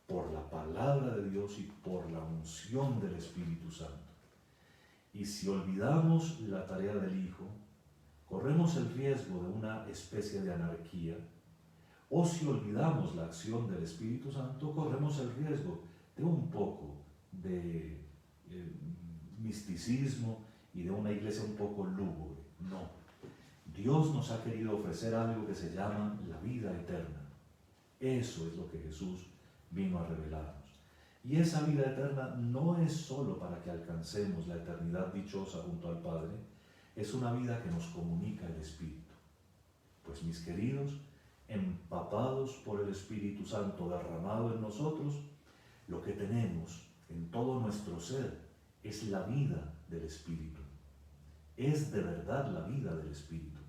por la palabra de Dios y por la unción del Espíritu Santo. Y si olvidamos la tarea del Hijo, corremos el riesgo de una especie de anarquía, o si olvidamos la acción del Espíritu Santo, corremos el riesgo de un poco de misticismo y de una iglesia un poco lúgubre. No. Dios nos ha querido ofrecer algo que se llama la vida eterna. Eso es lo que Jesús vino a revelarnos. Y esa vida eterna no es solo para que alcancemos la eternidad dichosa junto al Padre, es una vida que nos comunica el Espíritu. Pues mis queridos, empapados por el Espíritu Santo derramado en nosotros, lo que tenemos en todo nuestro ser es la vida del Espíritu. Es de verdad la vida del Espíritu.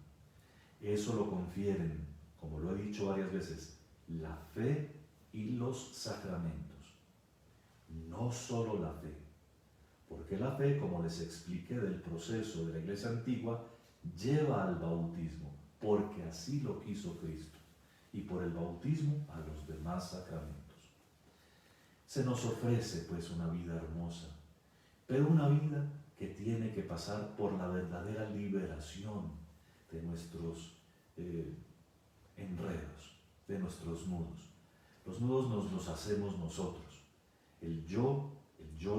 Eso lo confieren, como lo he dicho varias veces, la fe y los sacramentos. No solo la fe, porque la fe, como les expliqué del proceso de la Iglesia antigua, lleva al bautismo, porque así lo quiso Cristo, y por el bautismo a los demás sacramentos. Se nos ofrece pues una vida hermosa, pero una vida que tiene que pasar por la verdadera liberación de nuestros enredos, de nuestros nudos. Los nudos nos los hacemos nosotros. El yo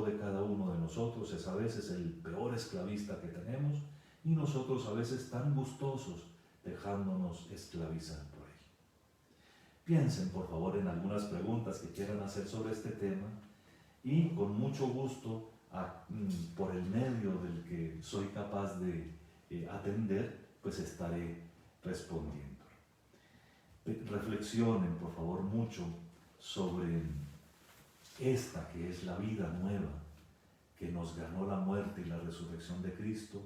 de cada uno de nosotros es a veces el peor esclavista que tenemos y nosotros a veces tan gustosos dejándonos esclavizar por él. Piensen por favor en algunas preguntas que quieran hacer sobre este tema y con mucho gusto, por el medio del que soy capaz de atender, pues estaré respondiendo. Reflexionen por favor mucho sobre esta que es la vida nueva que nos ganó la muerte y la resurrección de Cristo,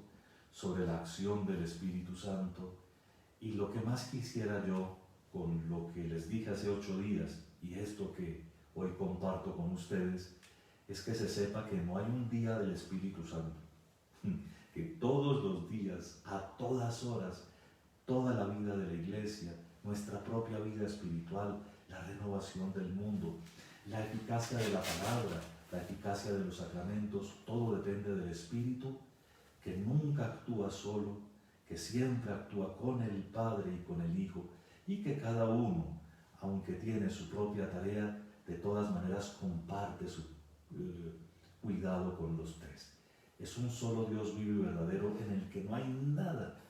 sobre la acción del Espíritu Santo, y lo que más quisiera yo con lo que les dije hace 8 días y esto que hoy comparto con ustedes, es que se sepa que no hay un día del Espíritu Santo, que todos los días, a todas horas, toda la vida de la iglesia, nuestra propia vida espiritual, la renovación del mundo, la eficacia de la palabra, la eficacia de los sacramentos, todo depende del Espíritu, que nunca actúa solo, que siempre actúa con el Padre y con el Hijo, y que cada uno, aunque tiene su propia tarea, de todas maneras comparte su cuidado con los tres. Es un solo Dios vivo y verdadero en el que no hay nada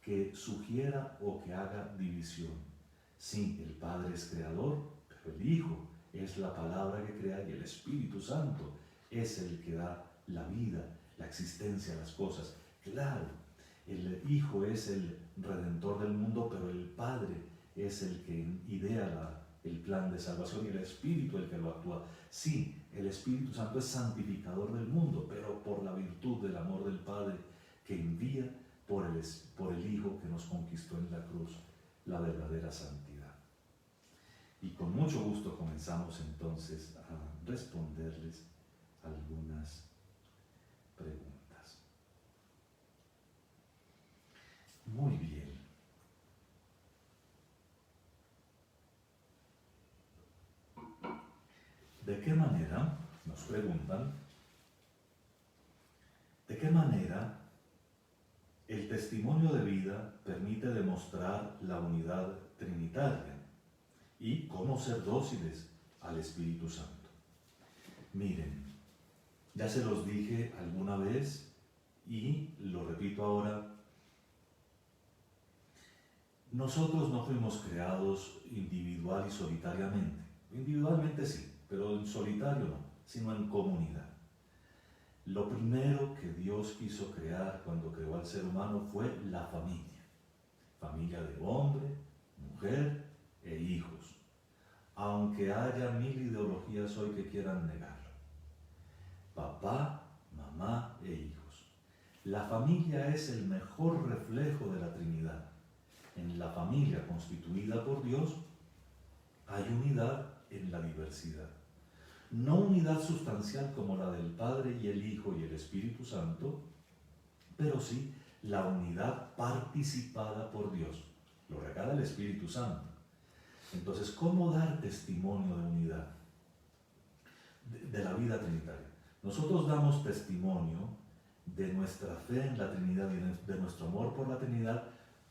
que sugiera o que haga división. Sí, el Padre es creador, pero el Hijo es la palabra que crea y el Espíritu Santo es el que da la vida, la existencia a las cosas. Claro, el Hijo es el Redentor del mundo, pero el Padre es el que idea el plan de salvación y el Espíritu el que lo actúa. Sí, el Espíritu Santo es santificador del mundo, pero por la virtud del amor del Padre que envía por el Hijo que nos conquistó en la cruz la verdadera santidad. Y con mucho gusto comenzamos entonces a responderles algunas preguntas. Muy bien. ¿De qué manera, nos preguntan, de qué manera el testimonio de vida permite demostrar la unidad trinitaria y cómo ser dóciles al Espíritu Santo? Miren, ya se los dije alguna vez y lo repito ahora. Nosotros no fuimos creados individual y solitariamente. Individualmente sí, pero en solitario no, sino en comunidad. Lo primero que Dios quiso crear cuando creó al ser humano fue la familia. Familia de hombre, mujer e hijos. Aunque haya 1000 ideologías hoy que quieran negarlo. Papá, mamá e hijos. La familia es el mejor reflejo de la Trinidad. En la familia constituida por Dios hay unidad en la diversidad. No unidad sustancial como la del Padre y el Hijo y el Espíritu Santo, pero sí la unidad participada por Dios. Lo regala el Espíritu Santo. Entonces, ¿cómo dar testimonio de unidad de la vida trinitaria? Nosotros damos testimonio de nuestra fe en la Trinidad y de nuestro amor por la Trinidad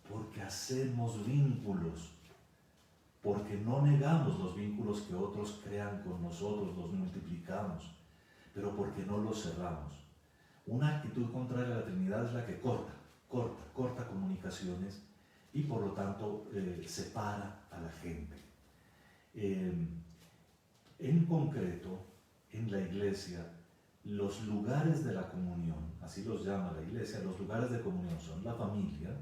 porque hacemos vínculos, porque no negamos los vínculos que otros crean con nosotros, los multiplicamos, pero porque no los cerramos. Una actitud contraria a la Trinidad es la que corta comunicaciones y por lo tanto separa a la gente. En concreto, en la Iglesia, los lugares de la comunión, así los llama la Iglesia, los lugares de comunión son la familia,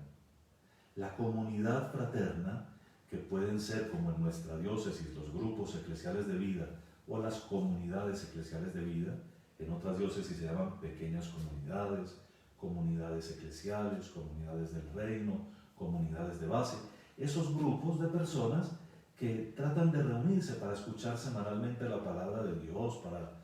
la comunidad fraterna, que pueden ser, como en nuestra diócesis, los grupos eclesiales de vida o las comunidades eclesiales de vida. En otras diócesis se llaman pequeñas comunidades, comunidades eclesiales, comunidades del reino, comunidades de base. Esos grupos de personas que tratan de reunirse para escuchar semanalmente la palabra de Dios, para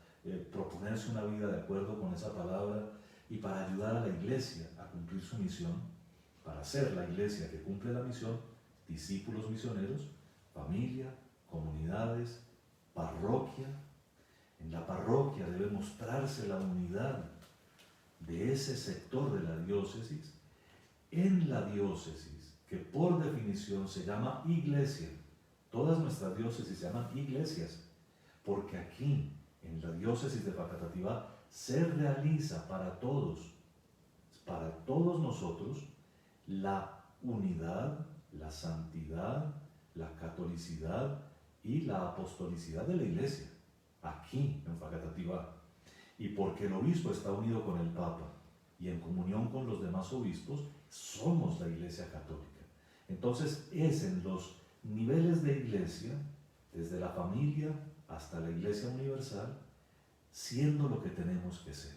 proponerse una vida de acuerdo con esa palabra y para ayudar a la Iglesia a cumplir su misión, para ser la Iglesia que cumple la misión, discípulos misioneros, familia, comunidades, parroquia. En la parroquia debe mostrarse la unidad de ese sector de la diócesis. En la diócesis, que por definición se llama iglesia, todas nuestras diócesis se llaman iglesias, porque aquí, en la diócesis de Facatativá, se realiza para todos nosotros, la unidad, la santidad, la catolicidad y la apostolicidad de la Iglesia, aquí en Facatativá. Y porque el obispo está unido con el Papa y en comunión con los demás obispos, somos la Iglesia católica. Entonces es en los niveles de Iglesia, desde la familia hasta la Iglesia universal, siendo lo que tenemos que ser.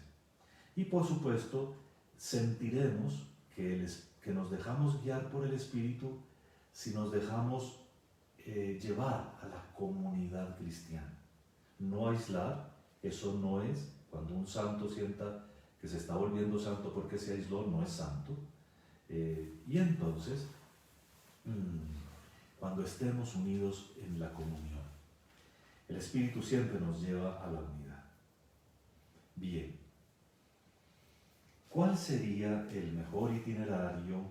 Y por supuesto, sentiremos que nos dejamos guiar por el Espíritu si nos dejamos llevar a la comunidad cristiana. No aislar, eso no es, cuando un santo sienta que se está volviendo santo porque se aisló, no es santo. Y entonces, cuando estemos unidos en la comunión, el Espíritu siempre nos lleva a la unidad. Bien. ¿Cuál sería el mejor itinerario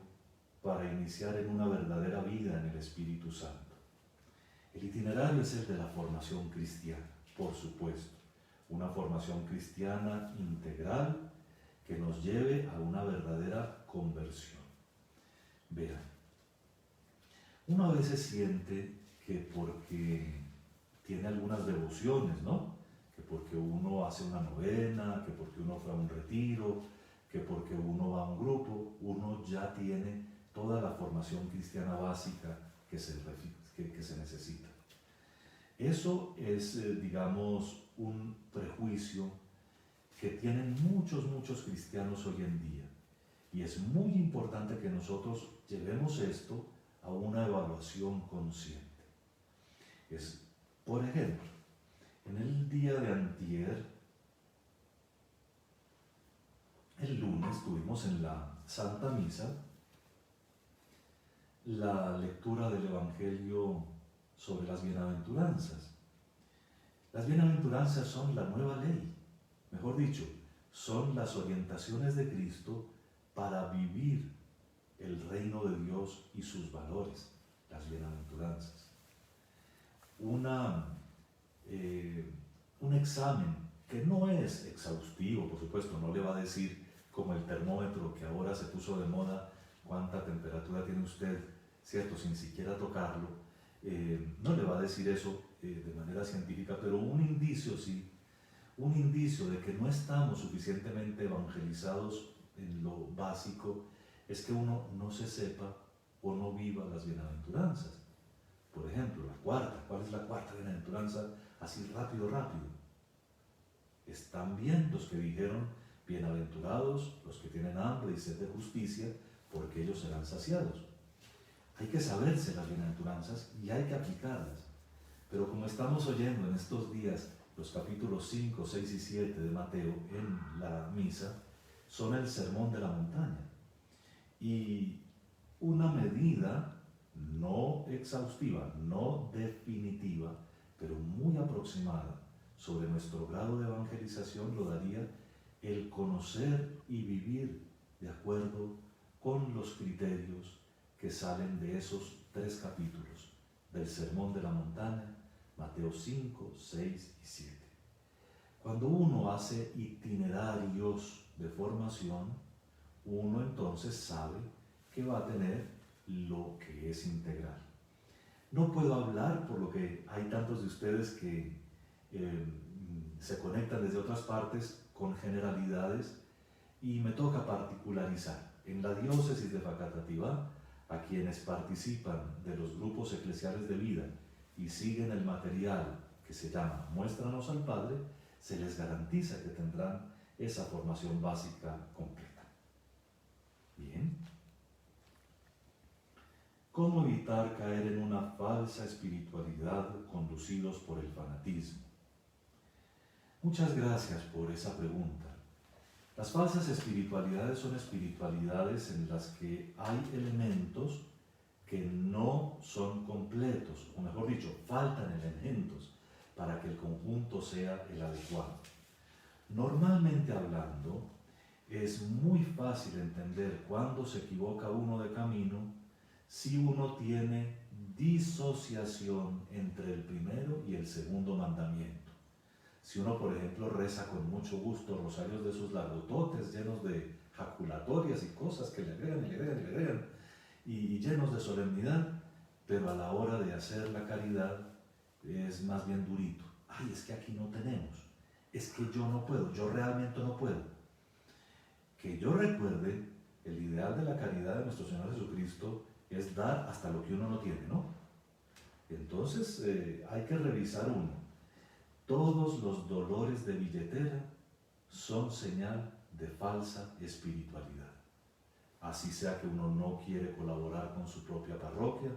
para iniciar en una verdadera vida en el Espíritu Santo? El itinerario es el de la formación cristiana, por supuesto. Una formación cristiana integral que nos lleve a una verdadera conversión. Vean, uno a veces siente que porque tiene algunas devociones, ¿no? Que porque uno hace una novena, que porque uno fue a un retiro, que porque uno va a un grupo, uno ya tiene toda la formación cristiana básica que se necesita. Eso es, digamos, un prejuicio que tienen muchos cristianos hoy en día. Y es muy importante que nosotros llevemos esto a una evaluación consciente. Por ejemplo, en el día de antier, el lunes, tuvimos en la Santa Misa la lectura del Evangelio sobre las bienaventuranzas. Las bienaventuranzas son la nueva ley, mejor dicho, son las orientaciones de Cristo para vivir el reino de Dios y sus valores, las bienaventuranzas. Un examen que no es exhaustivo, por supuesto, no le va a decir como el termómetro que ahora se puso de moda cuánta temperatura tiene usted, ¿cierto? Sin siquiera tocarlo, no le va a decir eso de manera científica, pero un indicio sí, un indicio de que no estamos suficientemente evangelizados en lo básico es que uno no se sepa o no viva las bienaventuranzas. Por ejemplo, la cuarta, ¿cuál es la cuarta bienaventuranza? Así rápido. Están bien los que dijeron, bienaventurados los que tienen hambre y sed de justicia, porque ellos serán saciados. Hay que saberse las bienaventuranzas y hay que aplicarlas. Pero como estamos oyendo en estos días los capítulos 5, 6 y 7 de Mateo en la misa, son el sermón de la montaña. Y una medida no exhaustiva, no definitiva, pero muy aproximada sobre nuestro grado de evangelización lo daría el conocer y vivir de acuerdo con los criterios que salen de esos 3 capítulos del Sermón de la Montaña, Mateo 5, 6 y 7. Cuando uno hace itinerarios de formación, uno entonces sabe que va a tener lo que es integral. No puedo hablar, por lo que hay tantos de ustedes que se conectan desde otras partes con generalidades, y me toca particularizar. En la diócesis de Facatativá, a quienes participan de los grupos eclesiales de vida y siguen el material que se llama Muéstranos al Padre, se les garantiza que tendrán esa formación básica completa. Bien. ¿Cómo evitar caer en una falsa espiritualidad conducidos por el fanatismo? Muchas gracias por esa pregunta. Las falsas espiritualidades son espiritualidades en las que hay elementos que no son completos, o mejor dicho, faltan elementos para que el conjunto sea el adecuado. Normalmente hablando, es muy fácil entender cuándo se equivoca uno de camino si uno tiene disociación entre el primero y el segundo mandamiento. Si uno, por ejemplo, reza con mucho gusto rosarios de esos largototes llenos de jaculatorias y cosas que le agregan y llenos de solemnidad, pero a la hora de hacer la caridad es más bien durito. Ay, es que aquí no tenemos, es que yo no puedo, yo realmente no puedo. Que yo recuerde, el ideal de la caridad de nuestro Señor Jesucristo es dar hasta lo que uno no tiene, ¿no? Entonces hay que revisar uno. Todos los dolores de billetera son señal de falsa espiritualidad. Así sea que uno no quiere colaborar con su propia parroquia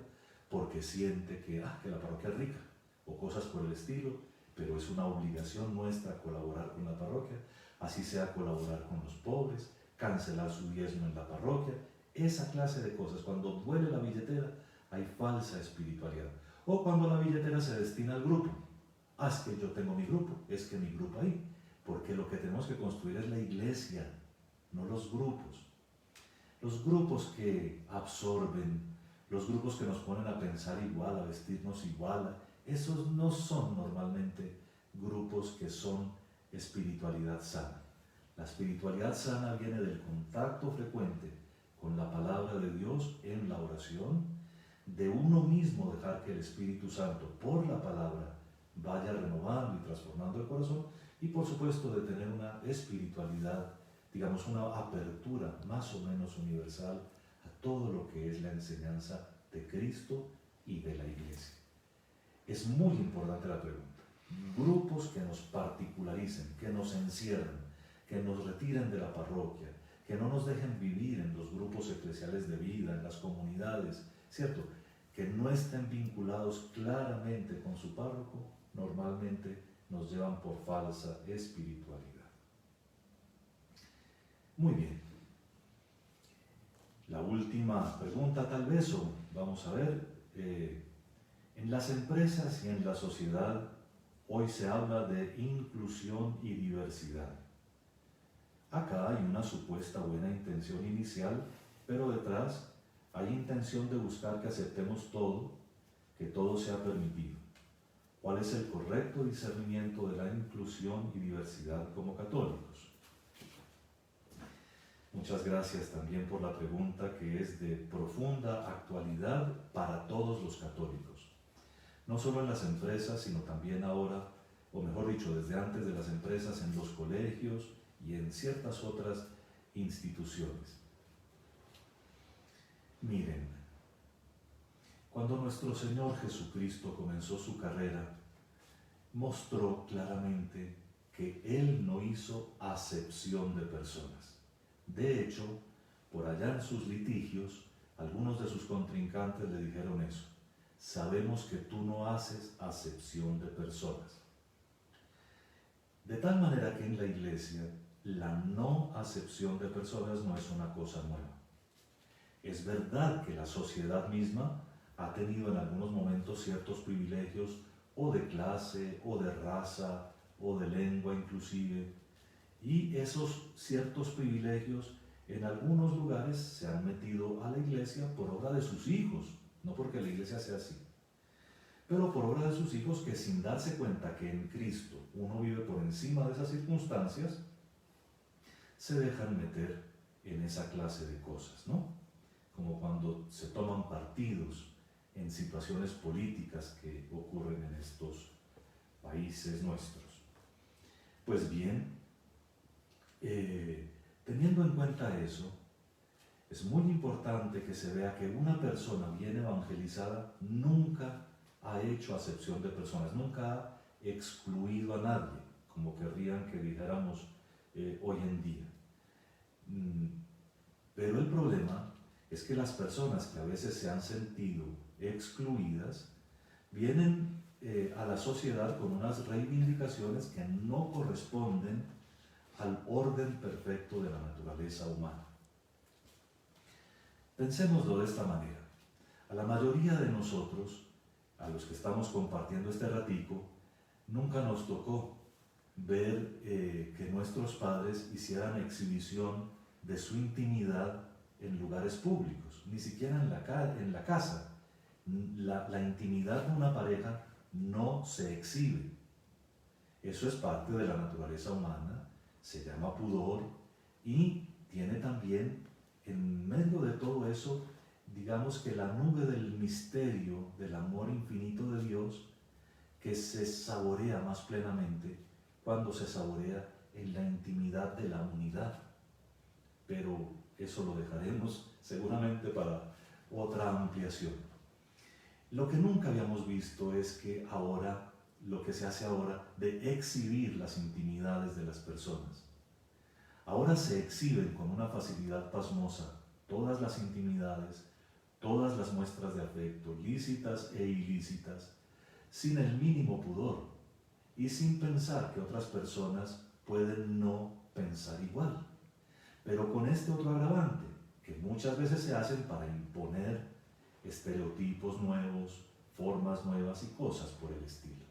porque siente que la parroquia es rica o cosas por el estilo, pero es una obligación nuestra colaborar con la parroquia. Así sea colaborar con los pobres, cancelar su diezmo en la parroquia, esa clase de cosas. Cuando duele la billetera hay falsa espiritualidad. O cuando la billetera se destina al grupo. Es que yo tengo mi grupo, es que mi grupo ahí, porque lo que tenemos que construir es la iglesia, no los grupos. Los grupos que absorben, los grupos que nos ponen a pensar igual, a vestirnos igual, esos no son normalmente grupos que son espiritualidad sana. La espiritualidad sana viene del contacto frecuente con la palabra de Dios en la oración, de uno mismo dejar que el Espíritu Santo, por la palabra, vaya renovando y transformando el corazón, y por supuesto de tener una espiritualidad, digamos una apertura más o menos universal a todo lo que es la enseñanza de Cristo y de la Iglesia. Es muy importante la pregunta. Grupos que nos particularicen, que nos encierren, que nos retiren de la parroquia, que no nos dejen vivir en los grupos eclesiales de vida, en las comunidades, ¿cierto? Que no estén vinculados claramente con su párroco, normalmente nos llevan por falsa espiritualidad. Muy bien. La última pregunta tal vez, o vamos a ver, en las empresas y en la sociedad hoy se habla de inclusión y diversidad. Acá hay una supuesta buena intención inicial, pero detrás hay intención de buscar que aceptemos todo, que todo sea permitido. ¿Cuál es el correcto discernimiento de la inclusión y diversidad como católicos? Muchas gracias también por la pregunta, que es de profunda actualidad para todos los católicos. No solo en las empresas, sino también ahora, o mejor dicho, desde antes de las empresas, en los colegios y en ciertas otras instituciones. Miren, cuando nuestro Señor Jesucristo comenzó su carrera, mostró claramente que Él no hizo acepción de personas. De hecho, por allá en sus litigios, algunos de sus contrincantes le dijeron eso: sabemos que tú no haces acepción de personas. De tal manera que en la Iglesia, la no acepción de personas no es una cosa nueva. Es verdad que la sociedad misma ha tenido en algunos momentos ciertos privilegios, o de clase, o de raza, o de lengua inclusive, y esos ciertos privilegios en algunos lugares se han metido a la Iglesia por obra de sus hijos, no porque la Iglesia sea así, pero por obra de sus hijos, que sin darse cuenta que en Cristo uno vive por encima de esas circunstancias, se dejan meter en esa clase de cosas, ¿no? Como cuando se toman partidos en situaciones políticas que ocurren en estos países nuestros. Pues bien, teniendo en cuenta eso, es muy importante que se vea que una persona bien evangelizada nunca ha hecho acepción de personas, nunca ha excluido a nadie, como querrían que dijéramos hoy en día. Pero el problema es que las personas que a veces se han sentido excluidas vienen a la sociedad con unas reivindicaciones que no corresponden al orden perfecto de la naturaleza humana. Pensémoslo de esta manera. A la mayoría de nosotros, a los que estamos compartiendo este ratico, nunca nos tocó ver que nuestros padres hicieran exhibición de su intimidad en lugares públicos, ni siquiera en la casa. La intimidad de una pareja no se exhibe. Eso es parte de la naturaleza humana, se llama pudor, y tiene también en medio de todo eso, digamos que la nube del misterio del amor infinito de Dios, que se saborea más plenamente cuando se saborea en la intimidad de la unidad. Pero eso lo dejaremos seguramente para otra ampliación. Lo que nunca habíamos visto es que ahora, lo que se hace ahora, de exhibir las intimidades de las personas. Ahora se exhiben con una facilidad pasmosa todas las intimidades, todas las muestras de afecto, lícitas e ilícitas, sin el mínimo pudor y sin pensar que otras personas pueden no pensar igual. Pero con este otro agravante, que muchas veces se hacen para imponer estereotipos nuevos, formas nuevas y cosas por el estilo.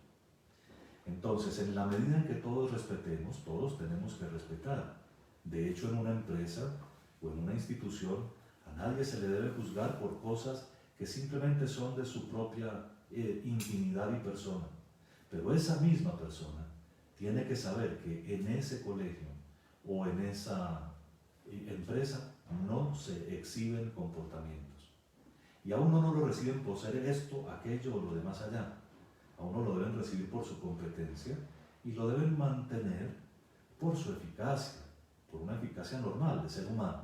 Entonces, en la medida en que todos respetemos, todos tenemos que respetar. De hecho, en una empresa o en una institución, a nadie se le debe juzgar por cosas que simplemente son de su propia intimidad y persona. Pero esa misma persona tiene que saber que en ese colegio o en esa empresa no se exhiben comportamientos. Y a uno no lo reciben por ser esto, aquello o lo de más allá. A uno lo deben recibir por su competencia y lo deben mantener por su eficacia, por una eficacia normal de ser humano.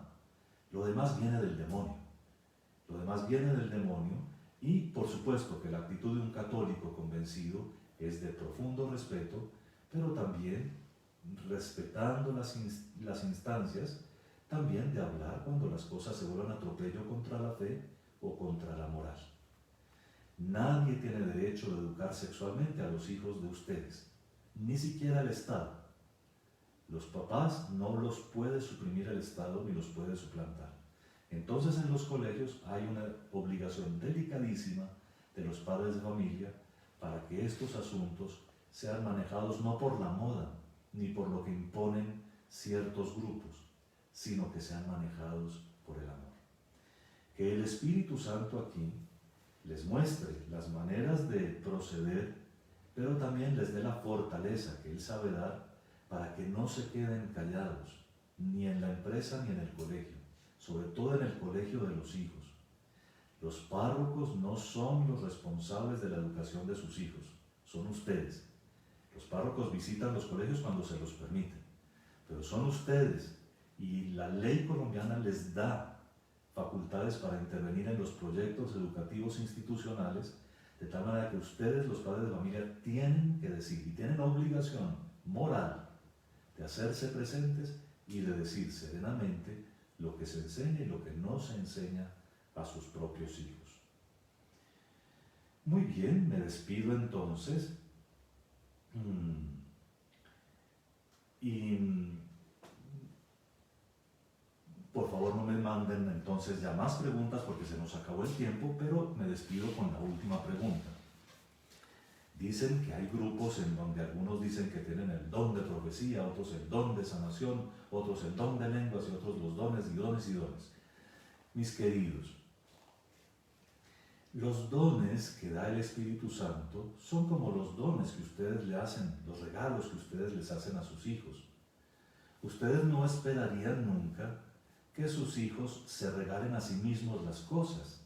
Lo demás viene del demonio. Lo demás viene del demonio Y por supuesto que la actitud de un católico convencido es de profundo respeto, pero también respetando las instancias, también de hablar cuando las cosas se vuelvan atropello contra la fe o contra la moral. Nadie tiene derecho de educar sexualmente a los hijos de ustedes, ni siquiera el Estado. Los papás no los puede suprimir el Estado ni los puede suplantar. Entonces en los colegios hay una obligación delicadísima de los padres de familia para que estos asuntos sean manejados no por la moda ni por lo que imponen ciertos grupos, sino que sean manejados por el amor. Que el Espíritu Santo aquí les muestre las maneras de proceder, pero también les dé la fortaleza que Él sabe dar para que no se queden callados, ni en la empresa ni en el colegio, sobre todo en el colegio de los hijos. Los párrocos no son los responsables de la educación de sus hijos, son ustedes. Los párrocos visitan los colegios cuando se los permiten, pero son ustedes, y la ley colombiana les da facultades para intervenir en los proyectos educativos institucionales, de tal manera que ustedes, los padres de familia, tienen que decir y tienen obligación moral de hacerse presentes y de decir serenamente lo que se enseña y lo que no se enseña a sus propios hijos. Muy bien, me despido entonces. Por favor no me manden entonces ya más preguntas porque se nos acabó el tiempo, pero me despido con la última pregunta. Dicen que hay grupos en donde algunos dicen que tienen el don de profecía, otros el don de sanación, otros el don de lenguas y otros los dones y dones y dones. Mis queridos, los dones que da el Espíritu Santo son como los dones que ustedes le hacen, los regalos que ustedes les hacen a sus hijos. Ustedes no esperarían nunca que sus hijos se regalen a sí mismos las cosas,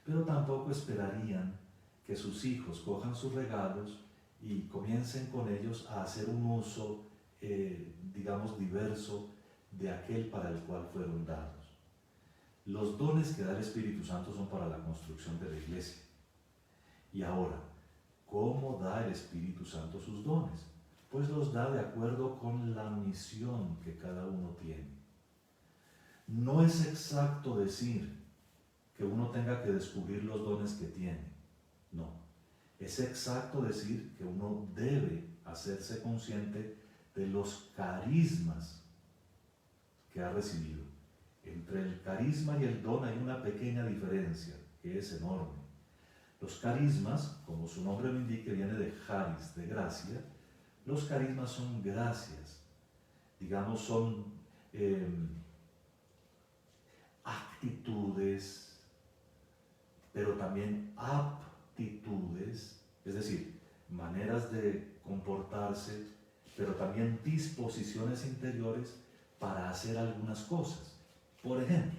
pero tampoco esperarían que sus hijos cojan sus regalos y comiencen con ellos a hacer un uso, digamos, diverso de aquel para el cual fueron dados. Los dones que da el Espíritu Santo son para la construcción de la iglesia. Y ahora, ¿cómo da el Espíritu Santo sus dones? Pues los da de acuerdo con la misión que cada uno tiene. No es exacto decir que uno tenga que descubrir los dones que tiene. No. Es exacto decir que uno debe hacerse consciente de los carismas que ha recibido. Entre el carisma y el don hay una pequeña diferencia, que es enorme. Los carismas, como su nombre lo indica, viene de charis, de gracia. Los carismas son gracias, digamos, son actitudes, pero también aptitudes, es decir, maneras de comportarse, pero también disposiciones interiores para hacer algunas cosas. Por ejemplo,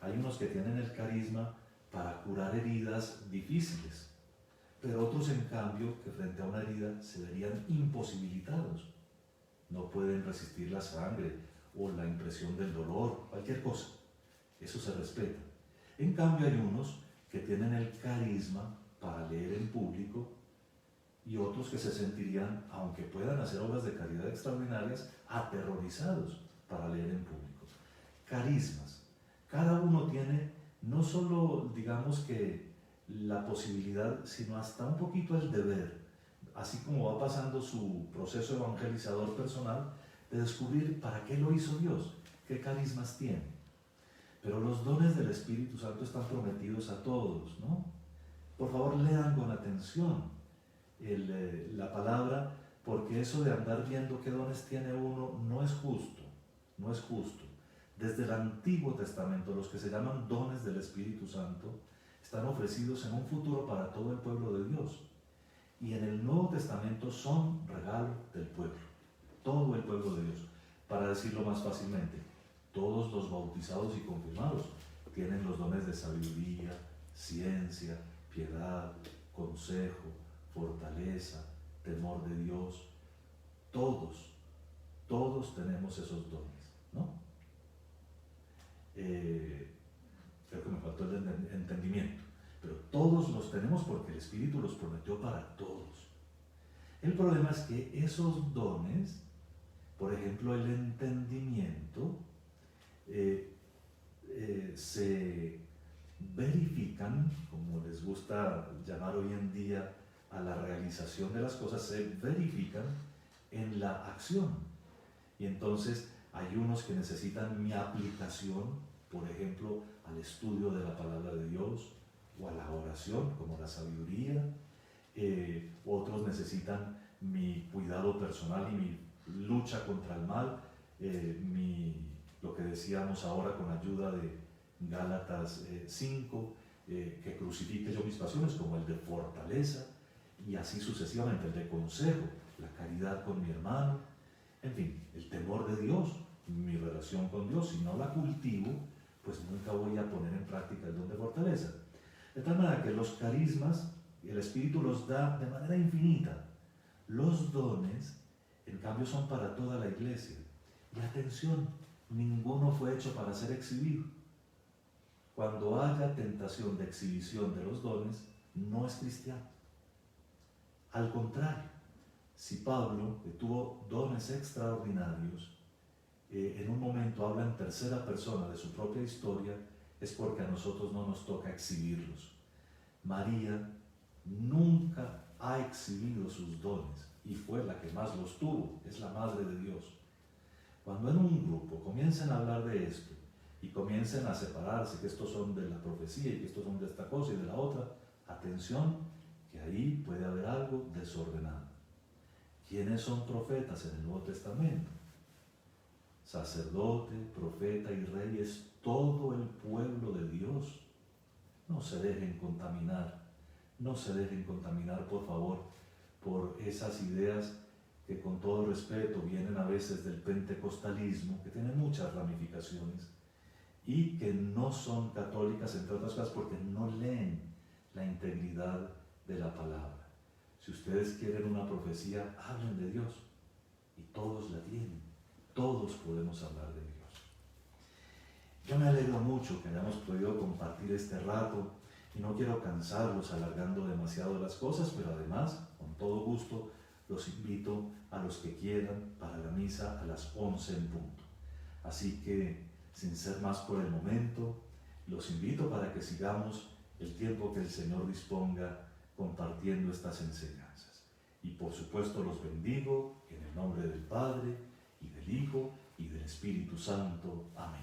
hay unos que tienen el carisma para curar heridas difíciles, pero otros en cambio que frente a una herida se verían imposibilitados. No pueden resistir la sangre o la impresión del dolor, cualquier cosa. Eso se respeta. En cambio hay unos que tienen el carisma para leer en público y otros que se sentirían, aunque puedan hacer obras de caridad extraordinarias, aterrorizados para leer en público. Carismas. Cada uno tiene no solo, digamos que la posibilidad, sino hasta un poquito el deber, así como va pasando su proceso evangelizador personal, de descubrir para qué lo hizo Dios, qué carismas tiene. Pero los dones del Espíritu Santo están prometidos a todos, ¿no? Por favor, lean con atención la palabra, porque eso de andar viendo qué dones tiene uno no es justo, no es justo. Desde el Antiguo Testamento, los que se llaman dones del Espíritu Santo están ofrecidos en un futuro para todo el pueblo de Dios. Y en el Nuevo Testamento son regalo del pueblo, todo el pueblo de Dios. Para decirlo más fácilmente, todos los bautizados y confirmados tienen los dones de sabiduría, ciencia, piedad, consejo, fortaleza, temor de Dios. Todos tenemos esos dones, ¿no? Creo que me faltó el entendimiento, pero todos los tenemos porque el Espíritu los prometió para todos. El problema es que esos dones, por ejemplo el entendimiento, se verifican, como les gusta llamar hoy en día a la realización de las cosas, se verifican en la acción. Y entonces hay unos que necesitan mi aplicación, por ejemplo, al estudio de la palabra de Dios o a la oración, como la sabiduría. Otros necesitan mi cuidado personal y mi lucha contra el mal, lo que decíamos ahora con ayuda de Gálatas 5, que crucifique yo mis pasiones, como el de fortaleza, y así sucesivamente, el de consejo, la caridad con mi hermano, en fin, el temor de Dios, mi relación con Dios. Si no la cultivo, pues nunca voy a poner en práctica el don de fortaleza. De tal manera que los carismas, el Espíritu los da de manera infinita. Los dones, en cambio, son para toda la iglesia. Y atención, ninguno fue hecho para ser exhibido. Cuando haya tentación de exhibición de los dones, no es cristiano. Al contrario, si Pablo, que tuvo dones extraordinarios, en un momento habla en tercera persona de su propia historia, es porque a nosotros no nos toca exhibirlos. María nunca ha exhibido sus dones y fue la que más los tuvo, es la Madre de Dios. Cuando en un grupo comiencen a hablar de esto y comiencen a separarse, que estos son de la profecía y que estos son de esta cosa y de la otra, atención, que ahí puede haber algo desordenado. ¿Quiénes son profetas en el Nuevo Testamento? Sacerdote, profeta y rey es todo el pueblo de Dios. No se dejen contaminar, no se dejen contaminar, por favor, por esas ideas que, con todo respeto, vienen a veces del pentecostalismo, que tiene muchas ramificaciones y que no son católicas, entre otras cosas, porque no leen la integridad de la palabra. Si ustedes quieren una profecía, hablen de Dios, y todos la tienen, todos podemos hablar de Dios. Yo me alegro mucho que hayamos podido compartir este rato, y no quiero cansarlos alargando demasiado las cosas, pero además, con todo gusto, los invito a los que quieran para la misa a las 11 en punto. Así que, sin ser más por el momento, los invito para que sigamos el tiempo que el Señor disponga compartiendo estas enseñanzas. Y por supuesto los bendigo en el nombre del Padre, y del Hijo, y del Espíritu Santo. Amén.